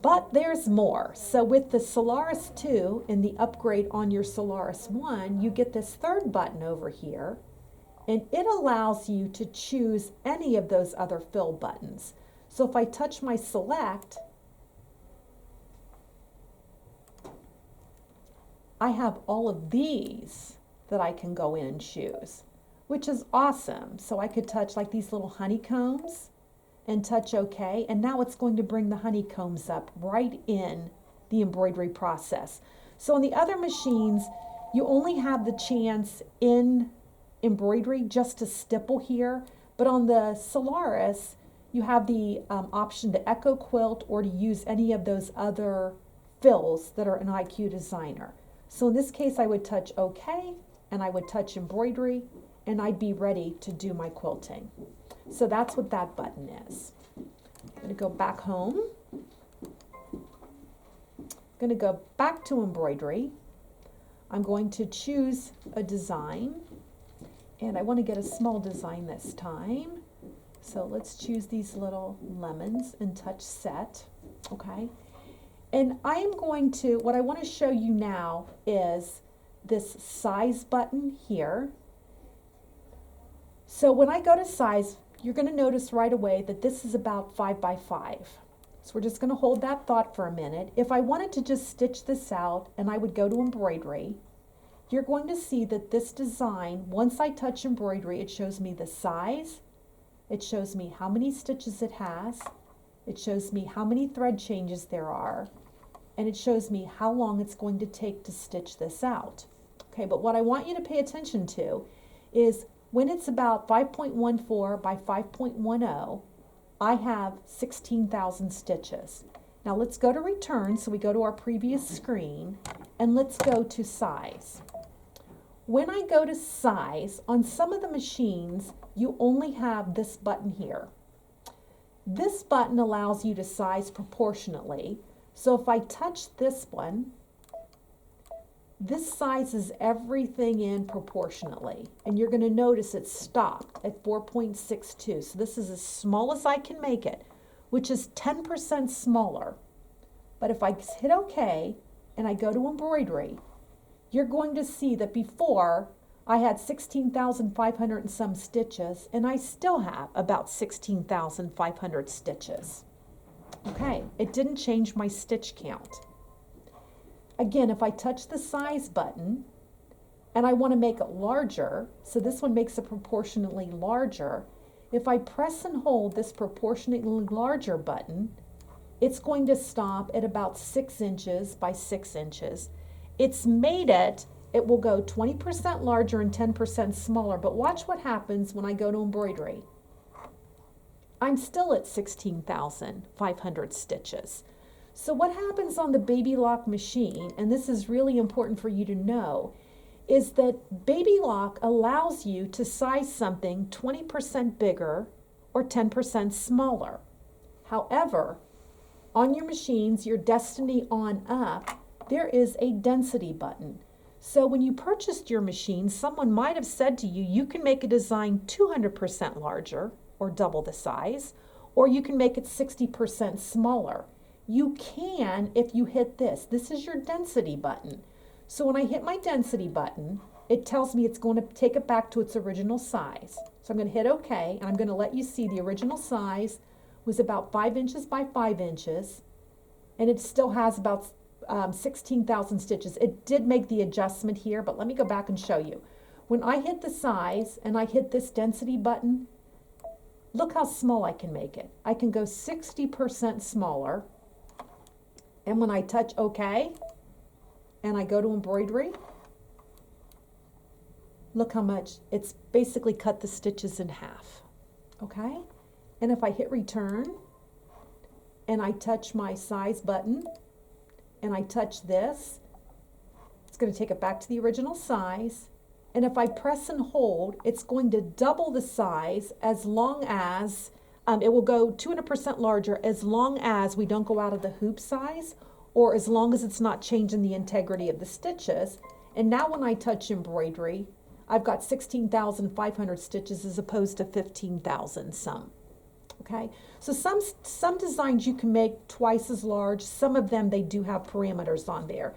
But there's more. So with the Solaris 2 and the upgrade on your Solaris 1, you get this third button over here, and it allows you to choose any of those other fill buttons. So if I touch my select, I have all of these that I can go in and choose, which is awesome. So I could touch like these little honeycombs and touch OK, and now it's going to bring the honeycombs up right in the embroidery process. So on the other machines, you only have the chance in embroidery just to stipple here, but on the Solaris, you have the option to echo quilt or to use any of those other fills that are in IQ Designer. So in this case, I would touch OK, and I would touch embroidery, and I'd be ready to do my quilting. So that's what that button is. I'm going to go back home. I'm going to go back to embroidery. I'm going to choose a design, and I want to get a small design this time. So let's choose these little lemons and touch set. Okay. And I am going to, what I want to show you now is this size button here. So when I go to size, you're going to notice right away that this is about 5 by 5. So we're just going to hold that thought for a minute. If I wanted to just stitch this out and I would go to embroidery, you're going to see that this design, once I touch embroidery, it shows me the size, it shows me how many stitches it has, it shows me how many thread changes there are, and it shows me how long it's going to take to stitch this out. Okay, but what I want you to pay attention to is when it's about 5.14 by 5.10, I have 16,000 stitches. Now let's go to return, so we go to our previous screen, and let's go to size. When I go to size, on some of the machines, you only have this button here. This button allows you to size proportionately. So if I touch this one, this sizes everything in proportionately. And you're going to notice it's stopped at 4.62. So this is as small as I can make it, which is 10% smaller. But if I hit OK and I go to embroidery, you're going to see that before I had 16,500 and some stitches, and I still have about 16,500 stitches. Okay, it didn't change my stitch count. Again, if I touch the size button and I want to make it larger, so this one makes it proportionately larger, if I press and hold this proportionately larger button, it's going to stop at about 6 inches by 6 inches. It's made it will go 20% larger and 10% smaller, but watch what happens when I go to embroidery. I'm still at 16,500 stitches. So what happens on the Baby Lock machine, and this is really important for you to know, is that Baby Lock allows you to size something 20% bigger or 10% smaller. However, on your machines, your Destiny on up, there is a density button. So when you purchased your machine, someone might have said to you, you can make a design 200% larger or double the size, or you can make it 60% smaller. You can if you hit this. This is your density button. So when I hit my density button, it tells me it's going to take it back to its original size. So I'm going to hit OK, and I'm going to let you see the original size was about 5 inches by 5 inches, and it still has about 16,000 stitches. It did make the adjustment here, but let me go back and show you. When I hit the size and I hit this density button, look how small I can make it. I can go 60% smaller. And when I touch OK, and I go to embroidery, look how much it's basically cut the stitches in half. Okay? And if I hit return, and I touch my size button, and I touch this, it's going to take it back to the original size. And if I press and hold, it's going to double the size as long as it will go 200% larger as long as we don't go out of the hoop size, or as long as it's not changing the integrity of the stitches. And now when I touch embroidery, I've got 16,500 stitches as opposed to 15,000 some. Okay, so some designs you can make twice as large. Some of them, they do have parameters on there.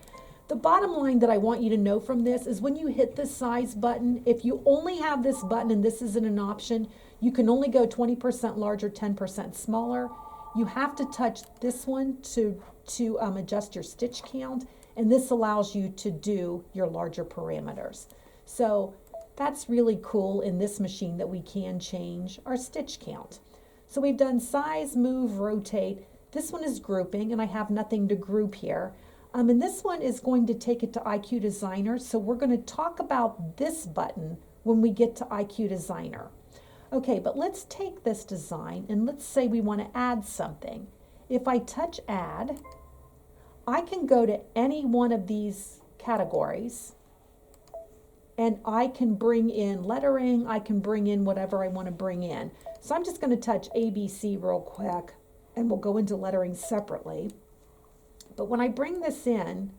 The bottom line that I want you to know from this is when you hit the size button, if you only have this button and this isn't an option, you can only go 20% larger, 10% smaller. You have to touch this one to adjust your stitch count, and this allows you to do your larger parameters. So that's really cool in this machine that we can change our stitch count. So we've done size, move, rotate. This one is grouping, and I have nothing to group here. And this one is going to take it to IQ Designer, so we're going to talk about this button when we get to IQ Designer. Okay, but let's take this design and let's say we want to add something. If I touch Add, I can go to any one of these categories and I can bring in lettering, I can bring in whatever I want to bring in. So I'm just going to touch ABC real quick and we'll go into lettering separately. But when I bring this in,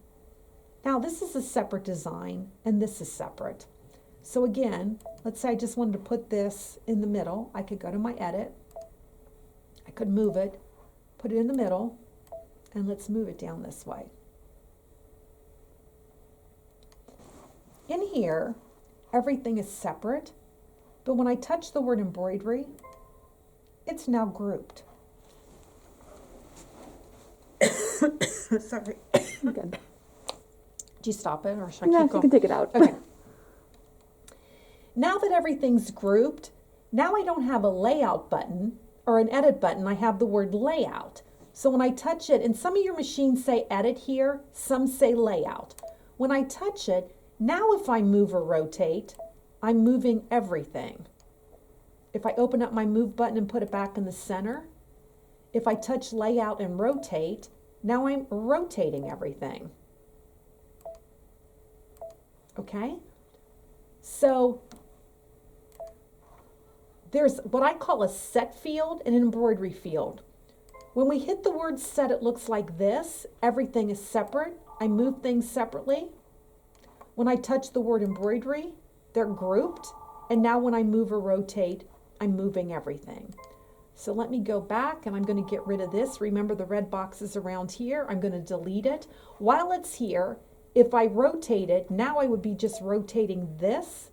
now this is a separate design and this is separate. So again, let's say I just wanted to put this in the middle. I could go to my edit. I could move it, put it in the middle, and let's move it down this way. In here, everything is separate, but when I touch the word embroidery, it's now grouped. Sorry. Good. Do you stop it or should I No, keep going? you can take it out. Okay. Now that everything's grouped, now I don't have a layout button or an edit button. I have the word layout. So when I touch it, and some of your machines say edit here, some say layout. When I touch it, now if I move or rotate, I'm moving everything. If I open up my move button and put it back in the center, if I touch layout and rotate, now I'm rotating everything. Okay? So there's what I call a set field and an embroidery field. When we hit the word set, it looks like this. Everything is separate. I move things separately. When I touch the word embroidery, they're grouped. And now when I move or rotate, I'm moving everything. So let me go back and I'm going to get rid of this. Remember the red box is around here. I'm going to delete it. While it's here, if I rotate it, now I would be just rotating this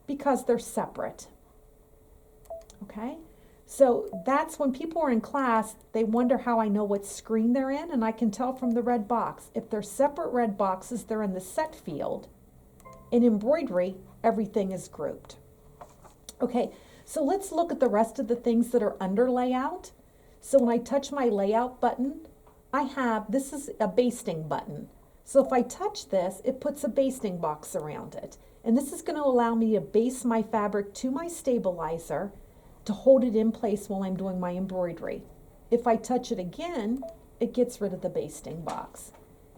because they're separate. Okay? So that's when people are in class, they wonder how I know what screen they're in, and I can tell from the red box. If they're separate red boxes, they're in the set field. In embroidery, everything is grouped. Okay, so let's look at the rest of the things that are under layout. So when I touch my layout button, this is a basting button. So if I touch this, it puts a basting box around it. And this is going to allow me to base my fabric to my stabilizer to hold it in place while I'm doing my embroidery. If I touch it again, it gets rid of the basting box.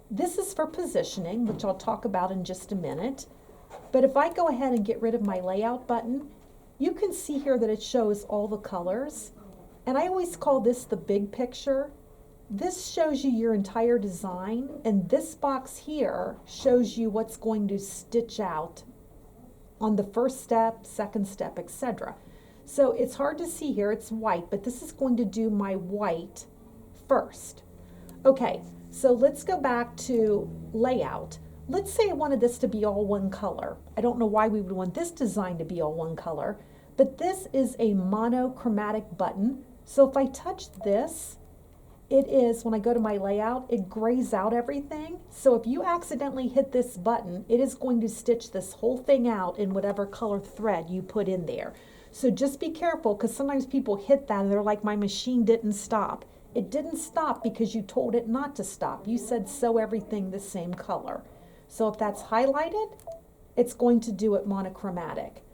This is for positioning, which I'll talk about in just a minute. But if I go ahead and get rid of my layout button, you can see here that it shows all the colors. And I always call this the big picture. This shows you your entire design, and this box here shows you what's going to stitch out on the first step, second step, etc. So it's hard to see here, it's white, but this is going to do my white first. Okay, so let's go back to layout. Let's say I wanted this to be all one color. I don't know why we would want this design to be all one color, but this is a monochromatic button. So if I touch this, it is, when I go to my layout, it grays out everything. So if you accidentally hit this button, it is going to stitch this whole thing out in whatever color thread you put in there. So just be careful, because sometimes people hit that and they're like, my machine didn't stop. It didn't stop because you told it not to stop. You said sew everything the same color. So if that's highlighted, it's going to do it monochromatic.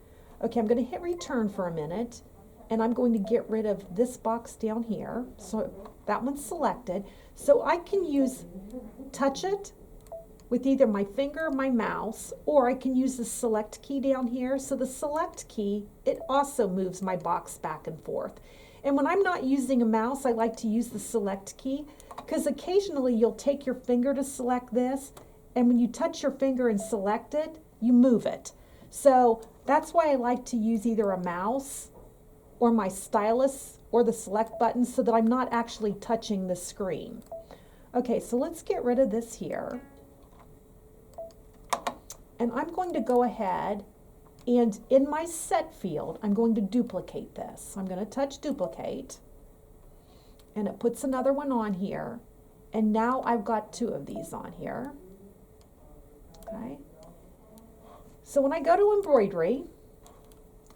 Okay, I'm going to hit return for a minute, and I'm going to get rid of this box down here. So that one's selected. So I can touch it with either my finger or my mouse, or I can use the select key down here. So the select key, it also moves my box back and forth. And when I'm not using a mouse, I like to use the select key, because occasionally you'll take your finger to select this, and when you touch your finger and select it, you move it. So that's why I like to use either a mouse or my stylus or the select button, so that I'm not actually touching the screen. Okay, so let's get rid of this here. And I'm going to go ahead and in my set field, I'm going to duplicate this. I'm going to touch duplicate, and it puts another one on here. And now I've got two of these on here. Okay. So when I go to embroidery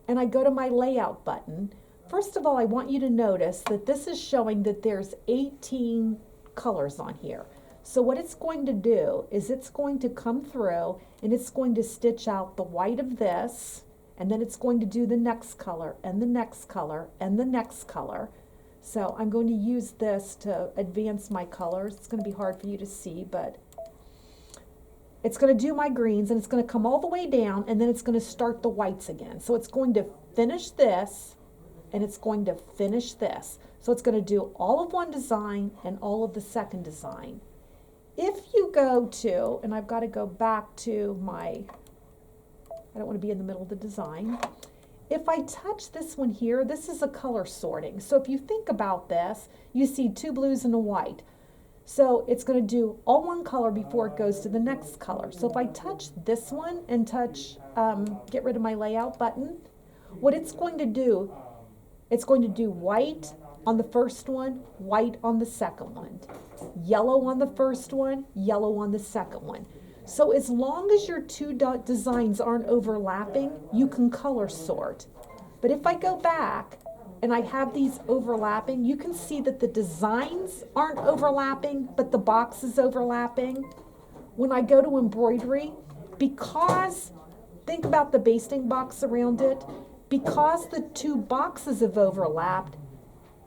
and I go to my layout button, first of all, I want you to notice that this is showing that there's 18 colors on here. So what it's going to do is it's going to come through and it's going to stitch out the white of this, and then it's going to do the next color and the next color and the next color. So I'm going to use this to advance my colors. It's going to be hard for you to see, but it's going to do my greens, and it's going to come all the way down, and then it's going to start the whites again. So it's going to finish this, and it's going to finish this. So it's going to do all of one design and all of the second design. If you go to, and I've got to go back to I don't want to be in the middle of the design. If I touch this one here, this is a color sorting. So if you think about this, you see two blues and a white. So it's going to do all one color before it goes to the next color. So if I touch this one and get rid of my layout button, what it's going to do, it's going to do white on the first one, white on the second one, yellow on the first one, yellow on the second one. So as long as your two designs aren't overlapping, you can color sort. But if I go back and I have these overlapping, you can see that the designs aren't overlapping, but the box is overlapping. When I go to embroidery, because, think about the basting box around it, because the two boxes have overlapped,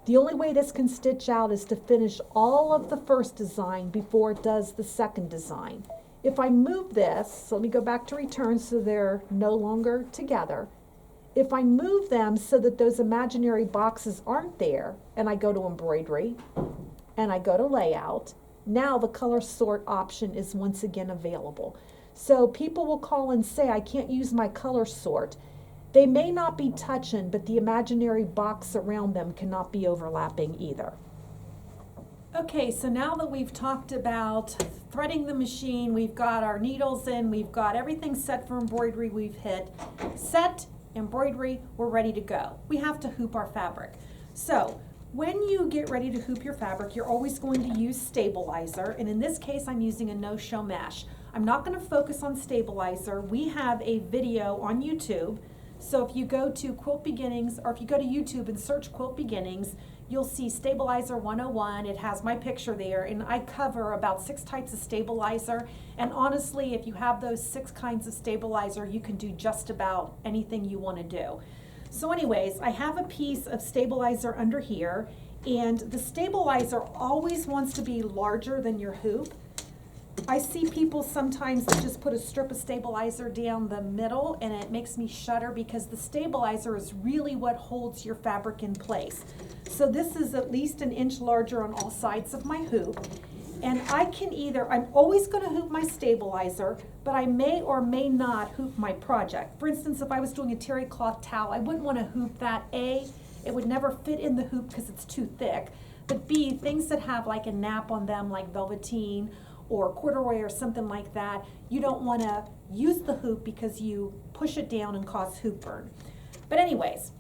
the only way this can stitch out is to finish all of the first design before it does the second design. If I move this, so let me go back to return so they're no longer together. If I move them so that those imaginary boxes aren't there, and I go to embroidery, and I go to layout, now the color sort option is once again available. So people will call and say, I can't use my color sort. They may not be touching, but the imaginary box around them cannot be overlapping either. Okay, so now that we've talked about threading the machine, we've got our needles in, we've got everything set for embroidery, we've hit set, embroidery, we're ready to go. We have to hoop our fabric. So when you get ready to hoop your fabric, you're always going to use stabilizer, and in this case I'm using a no-show mesh. I'm not going to focus on stabilizer. We have a video on YouTube, so if you go to Quilt Beginnings, or if you go to YouTube and search Quilt Beginnings, you'll see Stabilizer 101. It has my picture there, and I cover about 6 types of stabilizer, and honestly, if you have those 6 kinds of stabilizer, you can do just about anything you want to do. So anyways, I have a piece of stabilizer under here, and the stabilizer always wants to be larger than your hoop. I see people sometimes that just put a strip of stabilizer down the middle, and it makes me shudder because the stabilizer is really what holds your fabric in place. So this is at least an inch larger on all sides of my hoop. And I can either, I'm always going to hoop my stabilizer, but I may or may not hoop my project. For instance, if I was doing a terry cloth towel, I wouldn't want to hoop that. A, it would never fit in the hoop because it's too thick. But B, things that have like a nap on them, like velveteen or corduroy or something like that, you don't want to use the hoop because you push it down and cause hoop burn. But anyways,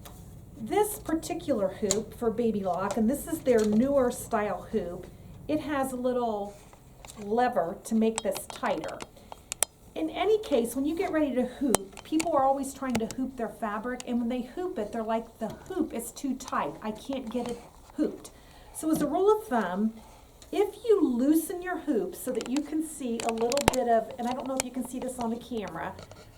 this particular hoop for Baby Lock, and this is their newer style hoop, it has a little lever to make this tighter. In any case, when you get ready to hoop, people are always trying to hoop their fabric, and when they hoop it, they're like, the hoop is too tight. I can't get it hooped. So as a rule of thumb, if you loosen your hoop so that you can see a little bit of, and I don't know if you can see this on the camera,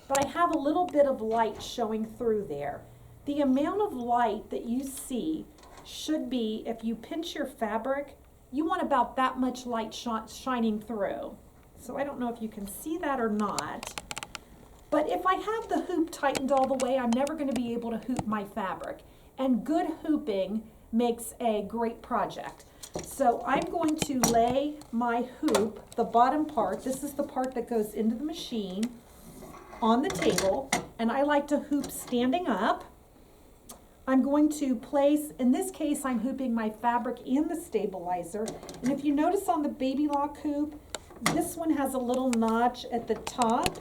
but I have a little bit of light showing through there. The amount of light that you see should be, if you pinch your fabric, you want about that much light shining through. So I don't know if you can see that or not, but if I have the hoop tightened all the way, I'm never going to be able to hoop my fabric. And good hooping makes a great project. So I'm going to lay my hoop, the bottom part, this is the part that goes into the machine, on the table, and I like to hoop standing up. I'm going to place, in this case, I'm hooping my fabric in the stabilizer. And if you notice on the Baby Lock hoop, this one has a little notch at the top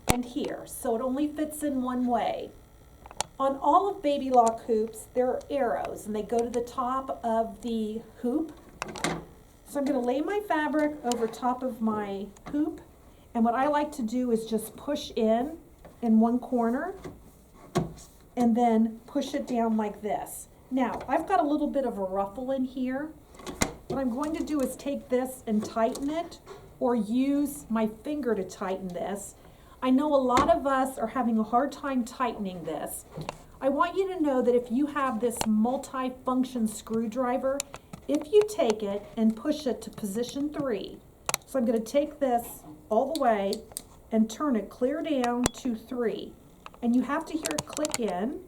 and here, so it only fits in one way. On all of Baby Lock hoops, there are arrows, and they go to the top of the hoop. So I'm going to lay my fabric over top of my hoop, and what I like to do is just push in one corner, and then push it down like this. Now, I've got a little bit of a ruffle in here. What I'm going to do is take this and tighten it, or use my finger to tighten this. I know a lot of us are having a hard time tightening this. I want you to know that if you have this multi-function screwdriver, if you take it and push it to position 3, so I'm going to take this all the way and turn it clear down to 3. And you have to hear it click in,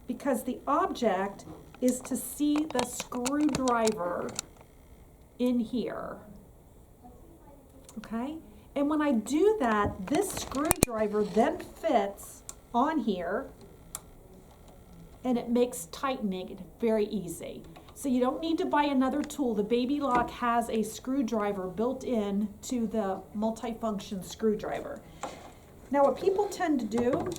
because the object is to see the screwdriver in here. Okay? And when I do that, this screwdriver then fits on here, and it makes tightening it very easy. So you don't need to buy another tool. The Baby Lock has a screwdriver built in to the multifunction screwdriver. Now what people tend to do,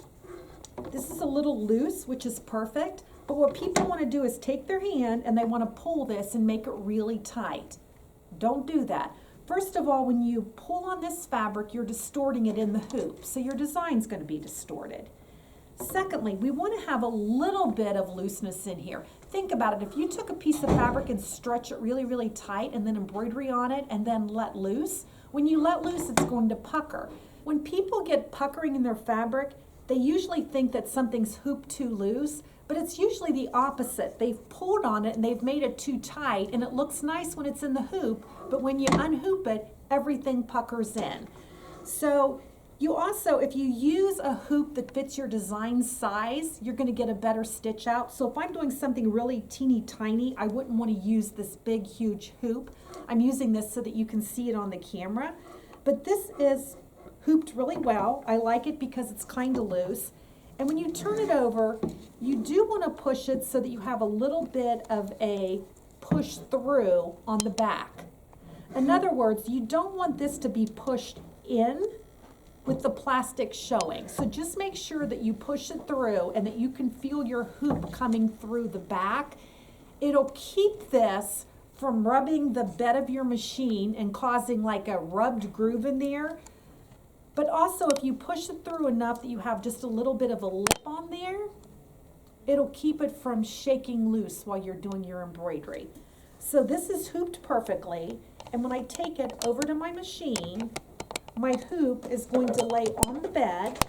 this is a little loose, which is perfect, but what people want to do is take their hand and they want to pull this and make it really tight. Don't do that. First of all, when you pull on this fabric, you're distorting it in the hoop, so your design's going to be distorted. Secondly, we want to have a little bit of looseness in here. Think about it. If you took a piece of fabric and stretch it really, really tight and then embroidery on it and then let loose, when you let loose, it's going to pucker. When people get puckering in their fabric, they usually think that something's hooped too loose, but it's usually the opposite. They've pulled on it and they've made it too tight, and it looks nice when it's in the hoop, but when you unhoop it, everything puckers in. So you also, if you use a hoop that fits your design size, you're going to get a better stitch out. So if I'm doing something really teeny tiny, I wouldn't want to use this big, huge hoop. I'm using this so that you can see it on the camera. But this is hooped really well. I like it because it's kind of loose. And when you turn it over, you do want to push it so that you have a little bit of a push through on the back. In other words, you don't want this to be pushed in with the plastic showing. So just make sure that you push it through and that you can feel your hoop coming through the back. it'll keep this from rubbing the bed of your machine and causing like a rubbed groove in there. But also if you push it through enough that you have just a little bit of a lip on there, it'll keep it from shaking loose while you're doing your embroidery. So this is hooped perfectly, and when I take it over to my machine, my hoop is going to lay on the bed,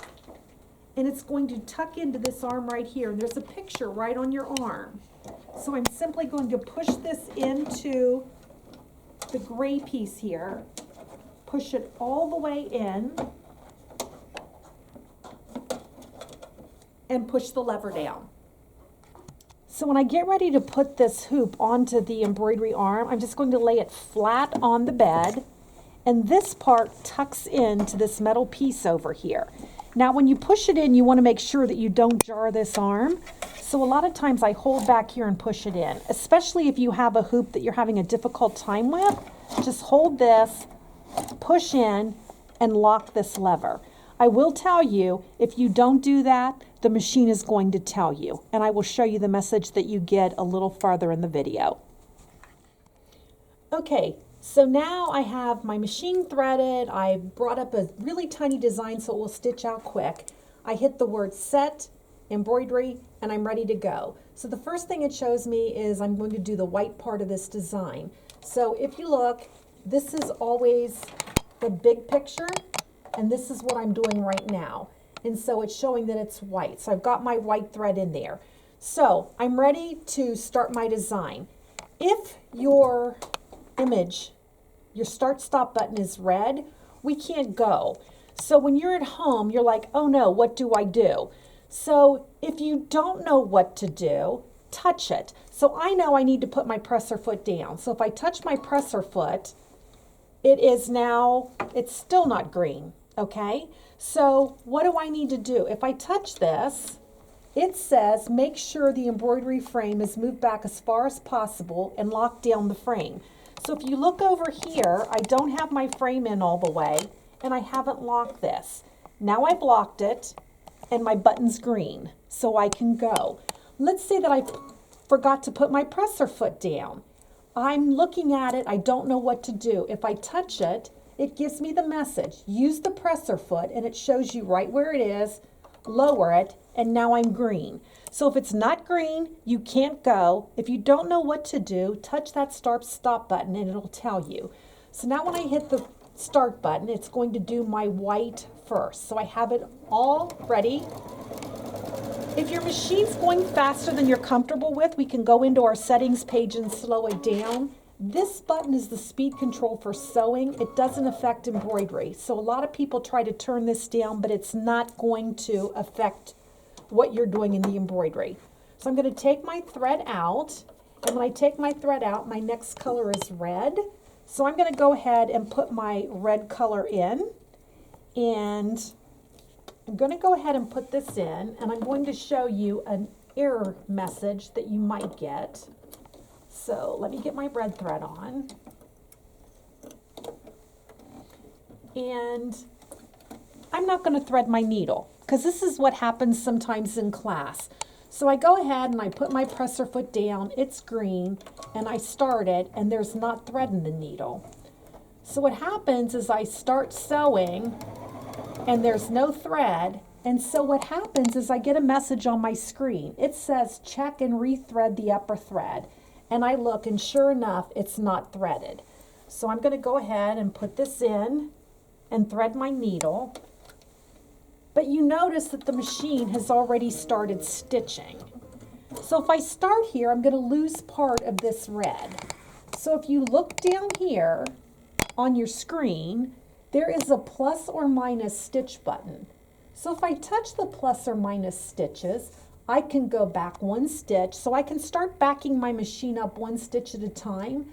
and it's going to tuck into this arm right here, and there's a picture right on your arm. So I'm simply going to push this into the gray piece here, push it all the way in, and push the lever down. So when I get ready to put this hoop onto the embroidery arm, I'm just going to lay it flat on the bed, and this part tucks into this metal piece over here. Now when you push it in, you want to make sure that you don't jar this arm. So a lot of times I hold back here and push it in, especially if you have a hoop that you're having a difficult time with. Just hold this, push in, and lock this lever. I will tell you, if you don't do that, the machine is going to tell you, and I will show you the message that you get a little farther in the video. Okay, so now I have my machine threaded. I brought up a really tiny design so it will stitch out quick. I hit the word set, embroidery, and I'm ready to go. So the first thing it shows me is I'm going to do the white part of this design. So if you look, this is always the big picture, and this is what I'm doing right now. And so it's showing that it's white. So I've got my white thread in there. So I'm ready to start my design. If your image, your start stop button is red, we can't go. So when you're at home, you're like, oh no, what do I do? So if you don't know what to do, touch it. So I know I need to put my presser foot down. So if I touch my presser foot, it is now, it's still not green, okay? So what do I need to do? If I touch this, it says make sure the embroidery frame is moved back as far as possible and lock down the frame. So if you look over here, I don't have my frame in all the way, and I haven't locked this. Now I've locked it, and my button's green, so I can go. Let's say that I forgot to put my presser foot down. I'm looking at it, I don't know what to do. If I touch it, it gives me the message, use the presser foot, and it shows you right where it is, lower it, and now I'm green. So if it's not green, you can't go. If you don't know what to do, touch that stop button and it'll tell you. So now when I hit the start button, it's going to do my white first. So I have it all ready. If your machine's going faster than you're comfortable with, we can go into our settings page and slow it down. This button is the speed control for sewing. It doesn't affect embroidery. So a lot of people try to turn this down, but it's not going to affect what you're doing in the embroidery. So I'm going to take my thread out, and when I take my thread out, my next color is red. So I'm going to go ahead and put my red color in, and I'm going to go ahead and put this in, and I'm going to show you an error message that you might get. So let me get my red thread on. And I'm not going to thread my needle because this is what happens sometimes in class. So I go ahead and I put my presser foot down, it's green, and I start it, and there's not thread in the needle. So what happens is I start sewing and there's no thread, and so what happens is I get a message on my screen. It says check and rethread the upper thread. And I look, and sure enough, it's not threaded. So I'm going to go ahead and put this in and thread my needle. But you notice that the machine has already started stitching. So if I start here, I'm going to lose part of this red. So if you look down here on your screen, there is a plus or minus stitch button. So if I touch the plus or minus stitches, I can go back one stitch, so I can start backing my machine up one stitch at a time.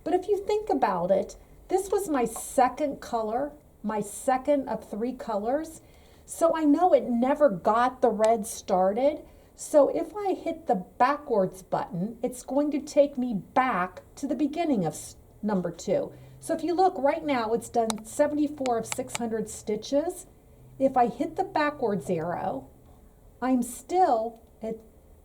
But if you think about it, this was my second color, my second of 3 colors. So I know it never got the red started. So if I hit the backwards button, it's going to take me back to the beginning of number 2. So if you look right now, it's done 74 of 600 stitches. If I hit the backwards arrow, I'm still at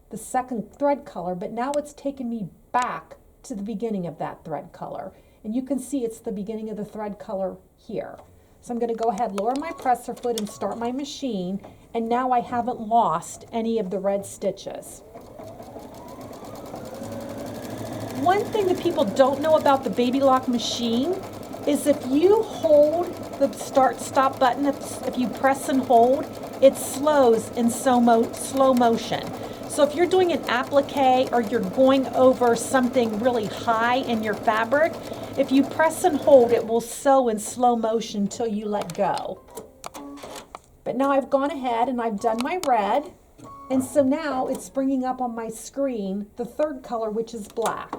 the second thread color, but now it's taken me back to the beginning of that thread color. And you can see it's the beginning of the thread color here. So I'm going to go ahead, lower my presser foot and start my machine, and now I haven't lost any of the red stitches. One thing that people don't know about the Baby Lock machine is if you hold the start-stop button, if you press and hold, it slows in slow motion. So if you're doing an applique or you're going over something really high in your fabric, if you press and hold, it will sew in slow motion until you let go. But now I've gone ahead and I've done my red, and so now it's bringing up on my screen the third color, which is black.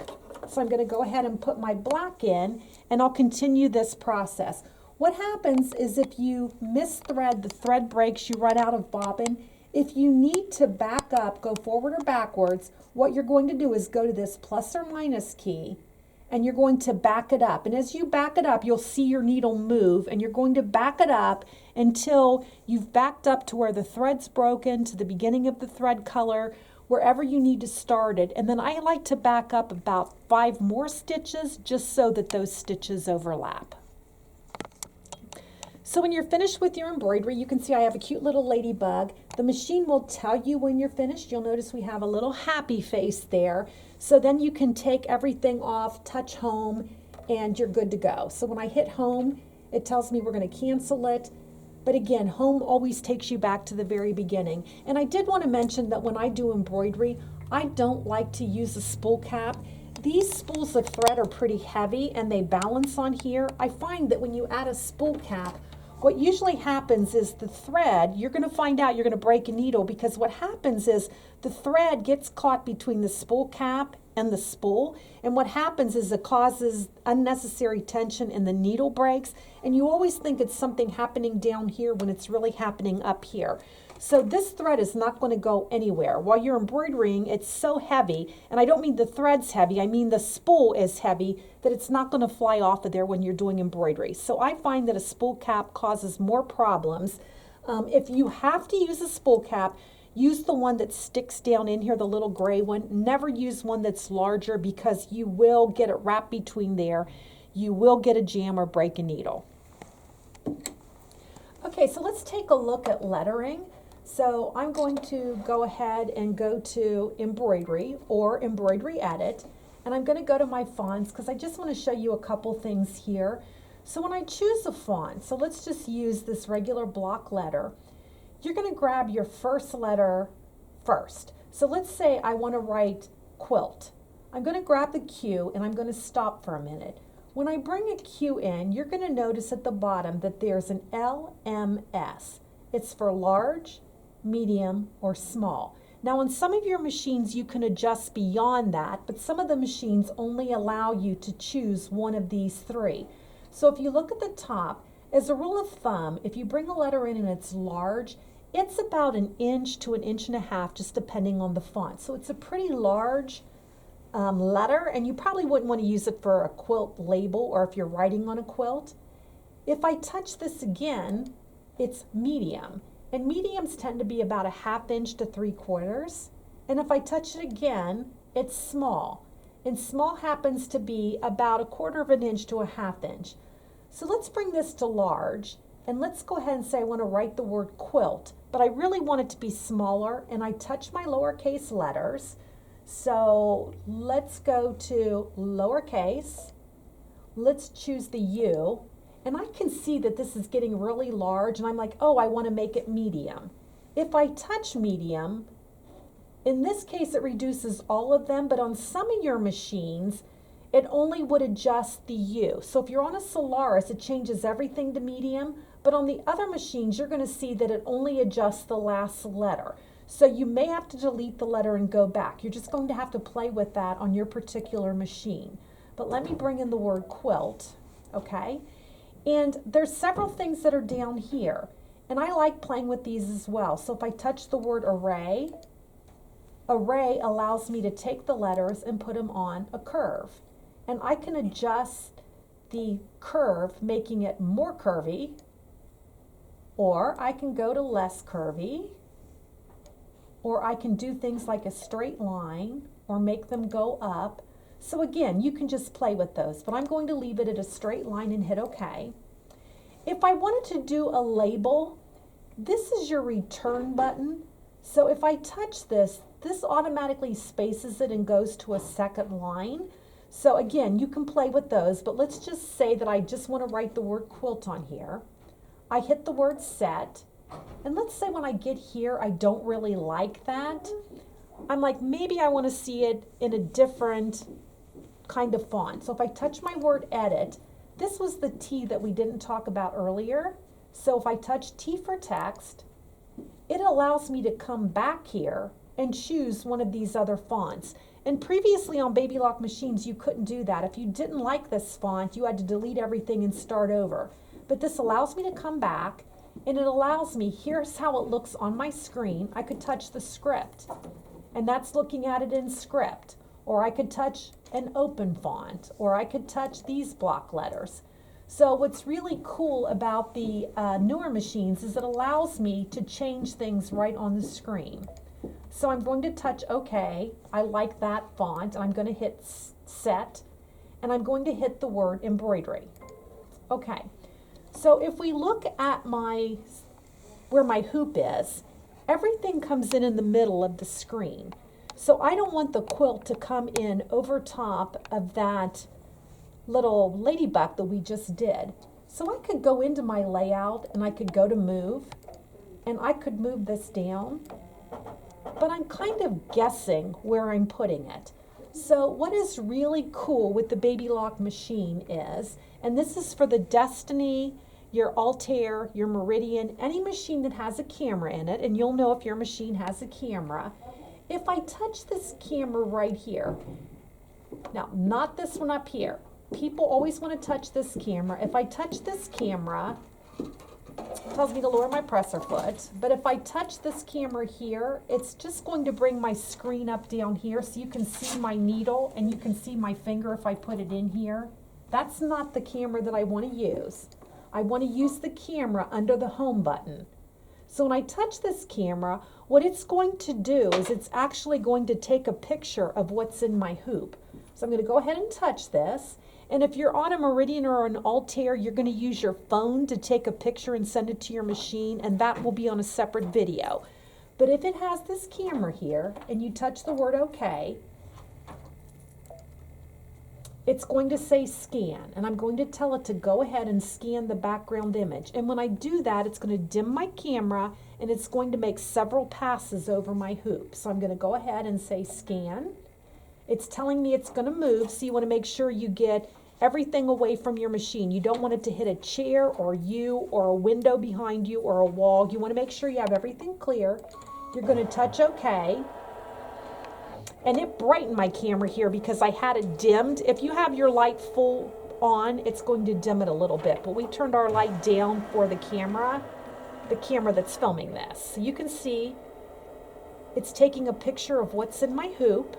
So I'm going to go ahead and put my black in, and I'll continue this process. What happens is if you misthread, the thread breaks, you run out of bobbin. If you need to back up, go forward or backwards, what you're going to do is go to this plus or minus key, and you're going to back it up. And as you back it up, you'll see your needle move, and you're going to back it up until you've backed up to where the thread's broken, to the beginning of the thread color, wherever you need to start it. And then I like to back up about 5 more stitches just so that those stitches overlap. So when you're finished with your embroidery, you can see I have a cute little ladybug. The machine will tell you when you're finished. You'll notice we have a little happy face there. So then you can take everything off, touch home, and you're good to go. So when I hit home, it tells me we're going to cancel it. But again, home always takes you back to the very beginning. And I did want to mention that when I do embroidery, I don't like to use a spool cap. These spools of thread are pretty heavy and they balance on here. I find that when you add a spool cap, what usually happens is the thread, you're going to find out you're going to break a needle, because what happens is the thread gets caught between the spool cap and the spool, and what happens is it causes unnecessary tension and the needle breaks, and you always think it's something happening down here when it's really happening up here. So this thread is not going to go anywhere. While you're embroidering, it's so heavy, and I don't mean the thread's heavy, I mean the spool is heavy, that it's not going to fly off of there when you're doing embroidery. So I find that a spool cap causes more problems. If you have to use a spool cap, use the one that sticks down in here, the little gray one. Never use one that's larger, because you will get it wrapped between there. You will get a jam or break a needle. Okay, so let's take a look at lettering. So I'm going to go ahead and go to embroidery or embroidery edit, and I'm going to go to my fonts because I just want to show you a couple things here. So when I choose a font, so let's just use this regular block letter, you're going to grab your first letter first. So let's say I want to write quilt. I'm going to grab the Q and I'm going to stop for a minute. When I bring a Q in, you're going to notice at the bottom that there's an LMS. It's for large, medium, or small. Now on some of your machines you can adjust beyond that, but some of the machines only allow you to choose one of these 3. So if you look at the top, as a rule of thumb, if you bring a letter in and it's large, it's about 1 inch to 1.5 inches, just depending on the font. So it's a pretty large letter, and you probably wouldn't want to use it for a quilt label or if you're writing on a quilt. If I touch this again, it's medium. And mediums tend to be about 1/2 inch to 3/4. And if I touch it again, it's small. And small happens to be about 1/4 inch to 1/2 inch. So let's bring this to large, and let's go ahead and say I want to write the word quilt, but I really want it to be smaller, and I touch my lowercase letters. So let's go to lowercase. Let's choose the U. And I can see that this is getting really large, and I'm like, oh, I want to make it medium. If I touch medium, in this case it reduces all of them, but on some of your machines, it only would adjust the U. So if you're on a Solaris, it changes everything to medium, but on the other machines, you're going to see that it only adjusts the last letter. So you may have to delete the letter and go back. You're just going to have to play with that on your particular machine. But let me bring in the word quilt, okay? And there's several things that are down here, and I like playing with these as well. So if I touch the word array, array allows me to take the letters and put them on a curve. And I can adjust the curve, making it more curvy, or I can go to less curvy, or I can do things like a straight line or make them go up. So again, you can just play with those, but I'm going to leave it at a straight line and hit OK. If I wanted to do a label, this is your return button. So if I touch this, this automatically spaces it and goes to a second line. So again, you can play with those, but let's just say that I just want to write the word quilt on here. I hit the word set, and let's say when I get here, I don't really like that. I'm like, maybe I want to see it in a different kind of font. So if I touch my word edit, this was the T that we didn't talk about earlier. So if I touch T for text, it allows me to come back here and choose one of these other fonts. And previously on Baby Lock machines, you couldn't do that. If you didn't like this font, you had to delete everything and start over. But this allows me to come back, and it allows me, here's how it looks on my screen. I could touch the script, and that's looking at it in script. Or I could touch an open font, or I could touch these block letters. So what's really cool about the newer machines is it allows me to change things right on the screen. So I'm going to touch OK. I like that font, and I'm going to hit set, and I'm going to hit the word embroidery. Okay, so if we look at where my hoop is, everything comes in the middle of the screen. So I don't want the quilt to come in over top of that little ladybug that we just did. So I could go into my layout and I could go to move, and I could move this down, but I'm kind of guessing where I'm putting it. So what is really cool with the Baby Lock machine is, and this is for the Destiny, your Altair, your Meridian, any machine that has a camera in it, and you'll know if your machine has a camera. If I touch this camera right here, now not this one up here, people always want to touch this camera. If I touch this camera, it tells me to lower my presser foot, but if I touch this camera here, it's just going to bring my screen up down here so you can see my needle and you can see my finger if I put it in here. That's not the camera that I want to use. I want to use the camera under the home button. So when I touch this camera, what it's going to do is it's actually going to take a picture of what's in my hoop. So I'm going to go ahead and touch this. And if you're on a Meridian or an Altair, you're going to use your phone to take a picture and send it to your machine, and that will be on a separate video. But if it has this camera here and you touch the word OK, it's going to say scan, and I'm going to tell it to go ahead and scan the background image. And when I do that, it's going to dim my camera and it's going to make several passes over my hoop. So I'm going to go ahead and say scan. It's telling me it's going to move, so you want to make sure you get everything away from your machine. You don't want it to hit a chair or you or a window behind you or a wall. You want to make sure you have everything clear. You're going to touch OK. And it brightened my camera here because I had it dimmed. If you have your light full on, it's going to dim it a little bit. But we turned our light down for the camera that's filming this. So you can see it's taking a picture of what's in my hoop.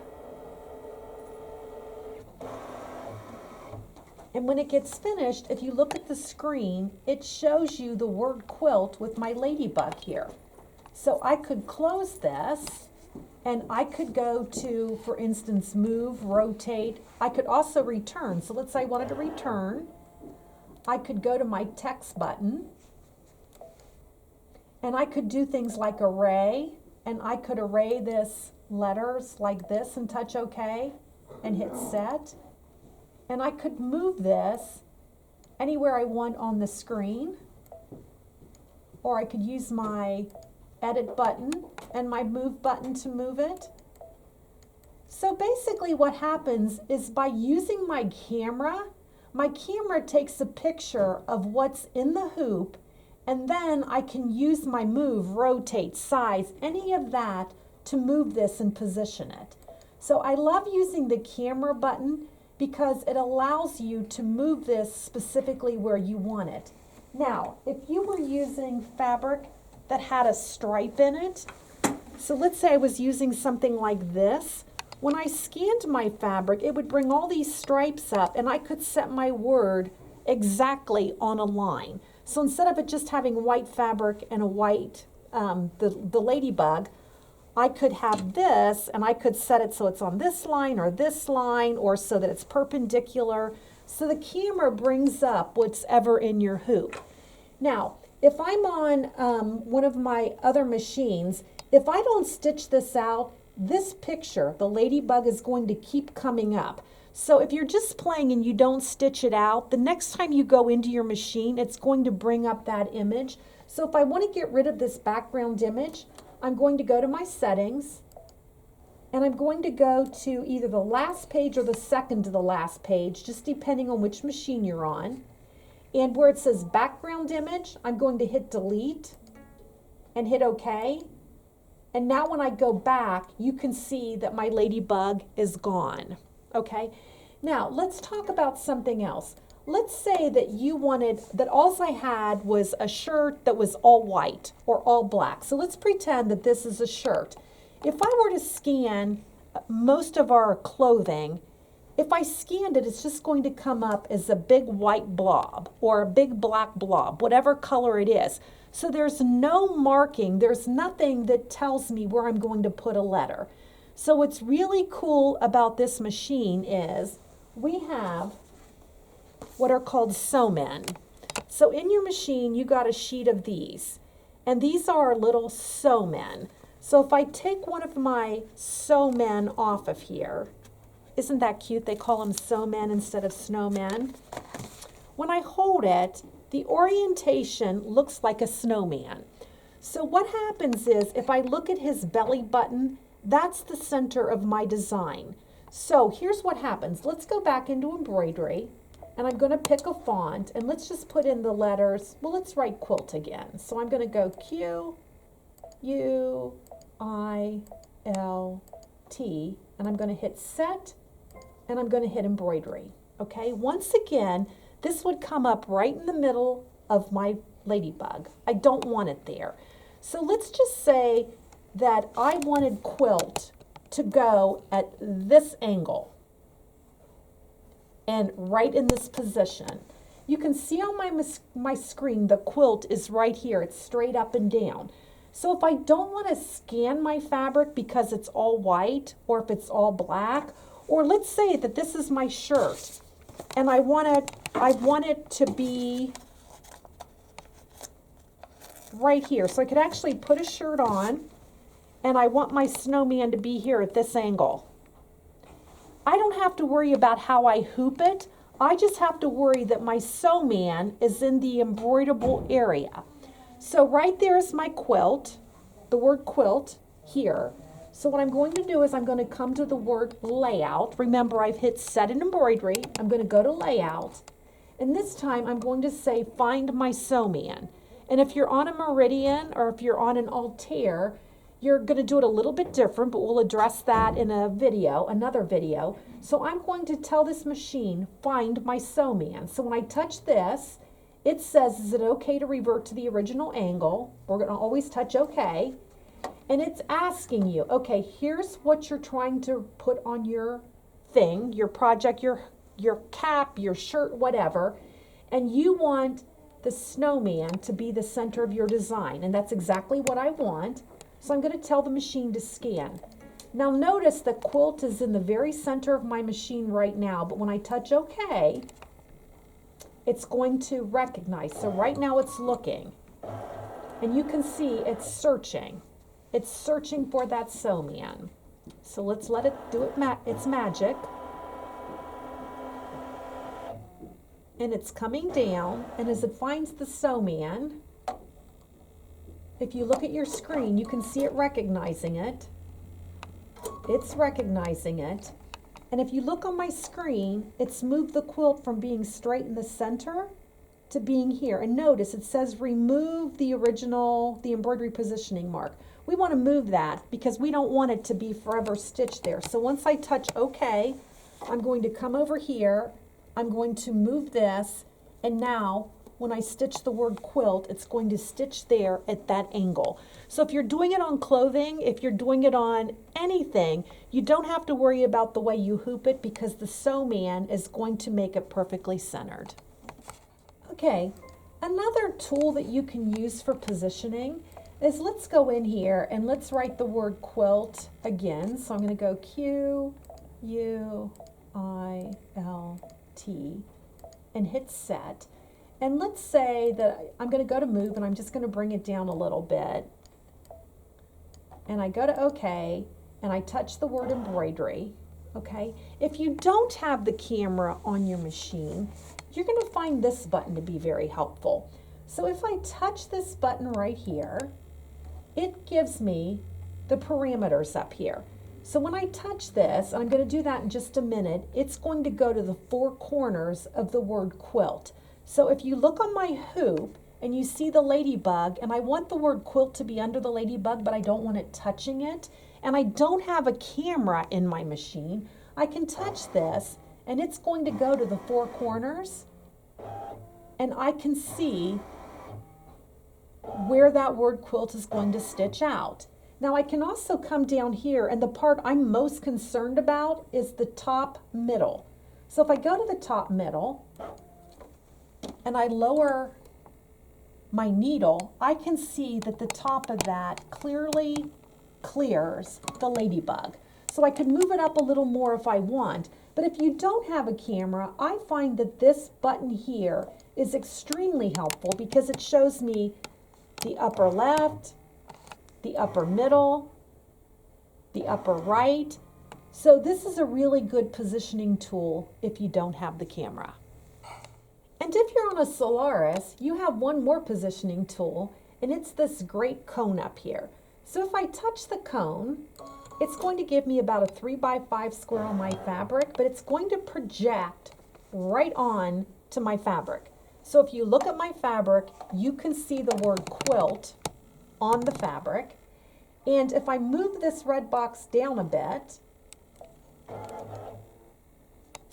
And when it gets finished, if you look at the screen, it shows you the word quilt with my ladybug here. So I could close this, and I could go to, for instance, move, rotate. I could also return. So let's say I wanted to return. I could go to my text button, and I could do things like array, and I could array this letters like this and touch OK and hit set. And I could move this anywhere I want on the screen, or I could use my edit button and my move button to move it. So basically what happens is by using my camera takes a picture of what's in the hoop, and then I can use my move, rotate, size, any of that to move this and position it. So I love using the camera button because it allows you to move this specifically where you want it. Now, if you were using fabric that had a stripe in it, so let's say I was using something like this, when I scanned my fabric, it would bring all these stripes up, and I could set my word exactly on a line. So instead of it just having white fabric and a white, the ladybug, I could have this and I could set it so it's on this line or so that it's perpendicular. So the camera brings up what's ever in your hoop. Now, if I'm on one of my other machines, if I don't stitch this out, this picture, the ladybug, is going to keep coming up. So if you're just playing and you don't stitch it out, the next time you go into your machine, it's going to bring up that image. So if I want to get rid of this background image, I'm going to go to my settings, and I'm going to go to either the last page or the second to the last page, just depending on which machine you're on. And where it says background image, I'm going to hit delete and hit OK. And now when I go back, you can see that my ladybug is gone. Okay, now let's talk about something else. Let's say that you wanted, that all I had was a shirt that was all white or all black. So let's pretend that this is a shirt. If I were to scan most of our clothing, if I scanned it, it's just going to come up as a big white blob or a big black blob, whatever color it is. So there's no marking, there's nothing that tells me where I'm going to put a letter. So what's really cool about this machine is we have what are called sew men. So in your machine, you got a sheet of these, and these are little sew men. So if I take one of my sew men off of here, isn't that cute? They call them sew men instead of snowmen. When I hold it, the orientation looks like a snowman. So what happens is if I look at his belly button, that's the center of my design. So here's what happens. Let's go back into embroidery, and I'm going to pick a font, and let's just put in the letters. Well, let's write quilt again. So I'm going to go Q-U-I-L-T, and I'm going to hit set, and I'm going to hit embroidery. Okay, once again, this would come up right in the middle of my ladybug. I don't want it there. So let's just say that I wanted quilt to go at this angle and right in this position. You can see on my screen the quilt is right here. It's straight up and down. So if I don't want to scan my fabric because it's all white or if it's all black, or let's say that this is my shirt and I want it to be right here. So I could actually put a shirt on, and I want my snowman to be here at this angle. I don't have to worry about how I hoop it. I just have to worry that my sew man is in the embroiderable area. So right there is my quilt, the word quilt here. So what I'm going to do is I'm going to come to the word layout. Remember, I've hit set in embroidery. I'm going to go to layout, and this time I'm going to say find my sew man. And if you're on a meridian or if you're on an Altair, you're going to do it a little bit different, but we'll address that in a video, another video. So I'm going to tell this machine, find my sew man. So when I touch this, it says, is it okay to revert to the original angle? We're going to always touch OK. And it's asking you, okay, here's what you're trying to put on your thing, your project, your cap, your shirt, whatever. And you want the snowman to be the center of your design. And that's exactly what I want. So I'm going to tell the machine to scan. Now notice the quilt is in the very center of my machine right now, but when I touch OK, it's going to recognize. So right now it's looking, and you can see it's searching. It's searching for that sew man. So let's let it do its magic. And it's coming down, and as it finds the sew man, if you look at your screen, you can see it recognizing it. It's recognizing it. And if you look on my screen, it's moved the quilt from being straight in the center to being here. And notice it says remove the original, the embroidery positioning mark. We want to move that because we don't want it to be forever stitched there. So once I touch OK, I'm going to come over here. I'm going to move this, and now when I stitch the word quilt, it's going to stitch there at that angle. So if you're doing it on clothing, if you're doing it on anything, you don't have to worry about the way you hoop it because the sew man is going to make it perfectly centered. Okay, another tool that you can use for positioning, is let's go in here and let's write the word quilt again. So I'm going to go Q-U-I-L-T and hit set. And let's say that I'm going to go to move and I'm just going to bring it down a little bit. And I go to OK and I touch the word embroidery. Okay, if you don't have the camera on your machine, you're going to find this button to be very helpful. So if I touch this button right here, it gives me the parameters up here. So when I touch this, and I'm going to do that in just a minute, it's going to go to the four corners of the word quilt. So if you look on my hoop and you see the ladybug, and I want the word quilt to be under the ladybug, but I don't want it touching it, and I don't have a camera in my machine, I can touch this and it's going to go to the four corners and I can see where that word quilt is going to stitch out. Now I can also come down here, and the part I'm most concerned about is the top middle. So if I go to the top middle and I lower my needle, I can see that the top of that clearly clears the ladybug. So I could move it up a little more if I want, but if you don't have a camera, I find that this button here is extremely helpful because it shows me the upper left, the upper middle, the upper right. So this is a really good positioning tool if you don't have the camera. And if you're on a Solaris, you have one more positioning tool, and it's this great cone up here. So if I touch the cone, it's going to give me about a 3x5 square on my fabric, but it's going to project right on to my fabric. So if you look at my fabric, you can see the word quilt on the fabric. And if I move this red box down a bit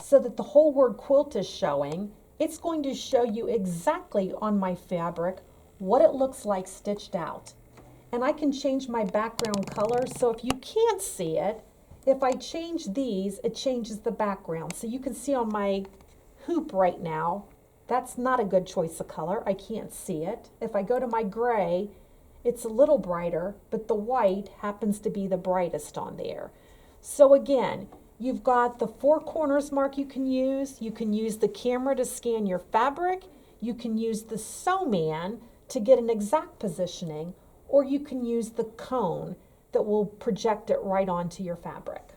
so that the whole word quilt is showing, it's going to show you exactly on my fabric what it looks like stitched out. And I can change my background color, so if you can't see it, if I change these, it changes the background. So you can see on my hoop right now, that's not a good choice of color. I can't see it. If I go to my gray, it's a little brighter, but the white happens to be the brightest on there. So again, you've got the four corners mark you can use. You can use the camera to scan your fabric. You can use the sew man to get an exact positioning, or you can use the cone that will project it right onto your fabric.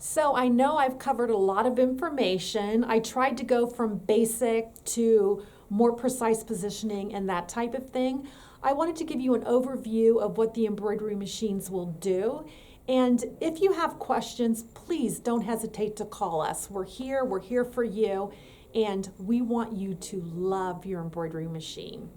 So I know I've covered a lot of information. I tried to go from basic to more precise positioning and that type of thing. I wanted to give you an overview of what the embroidery machines will do. And if you have questions, please don't hesitate to call us. We're here for you, and we want you to love your embroidery machine.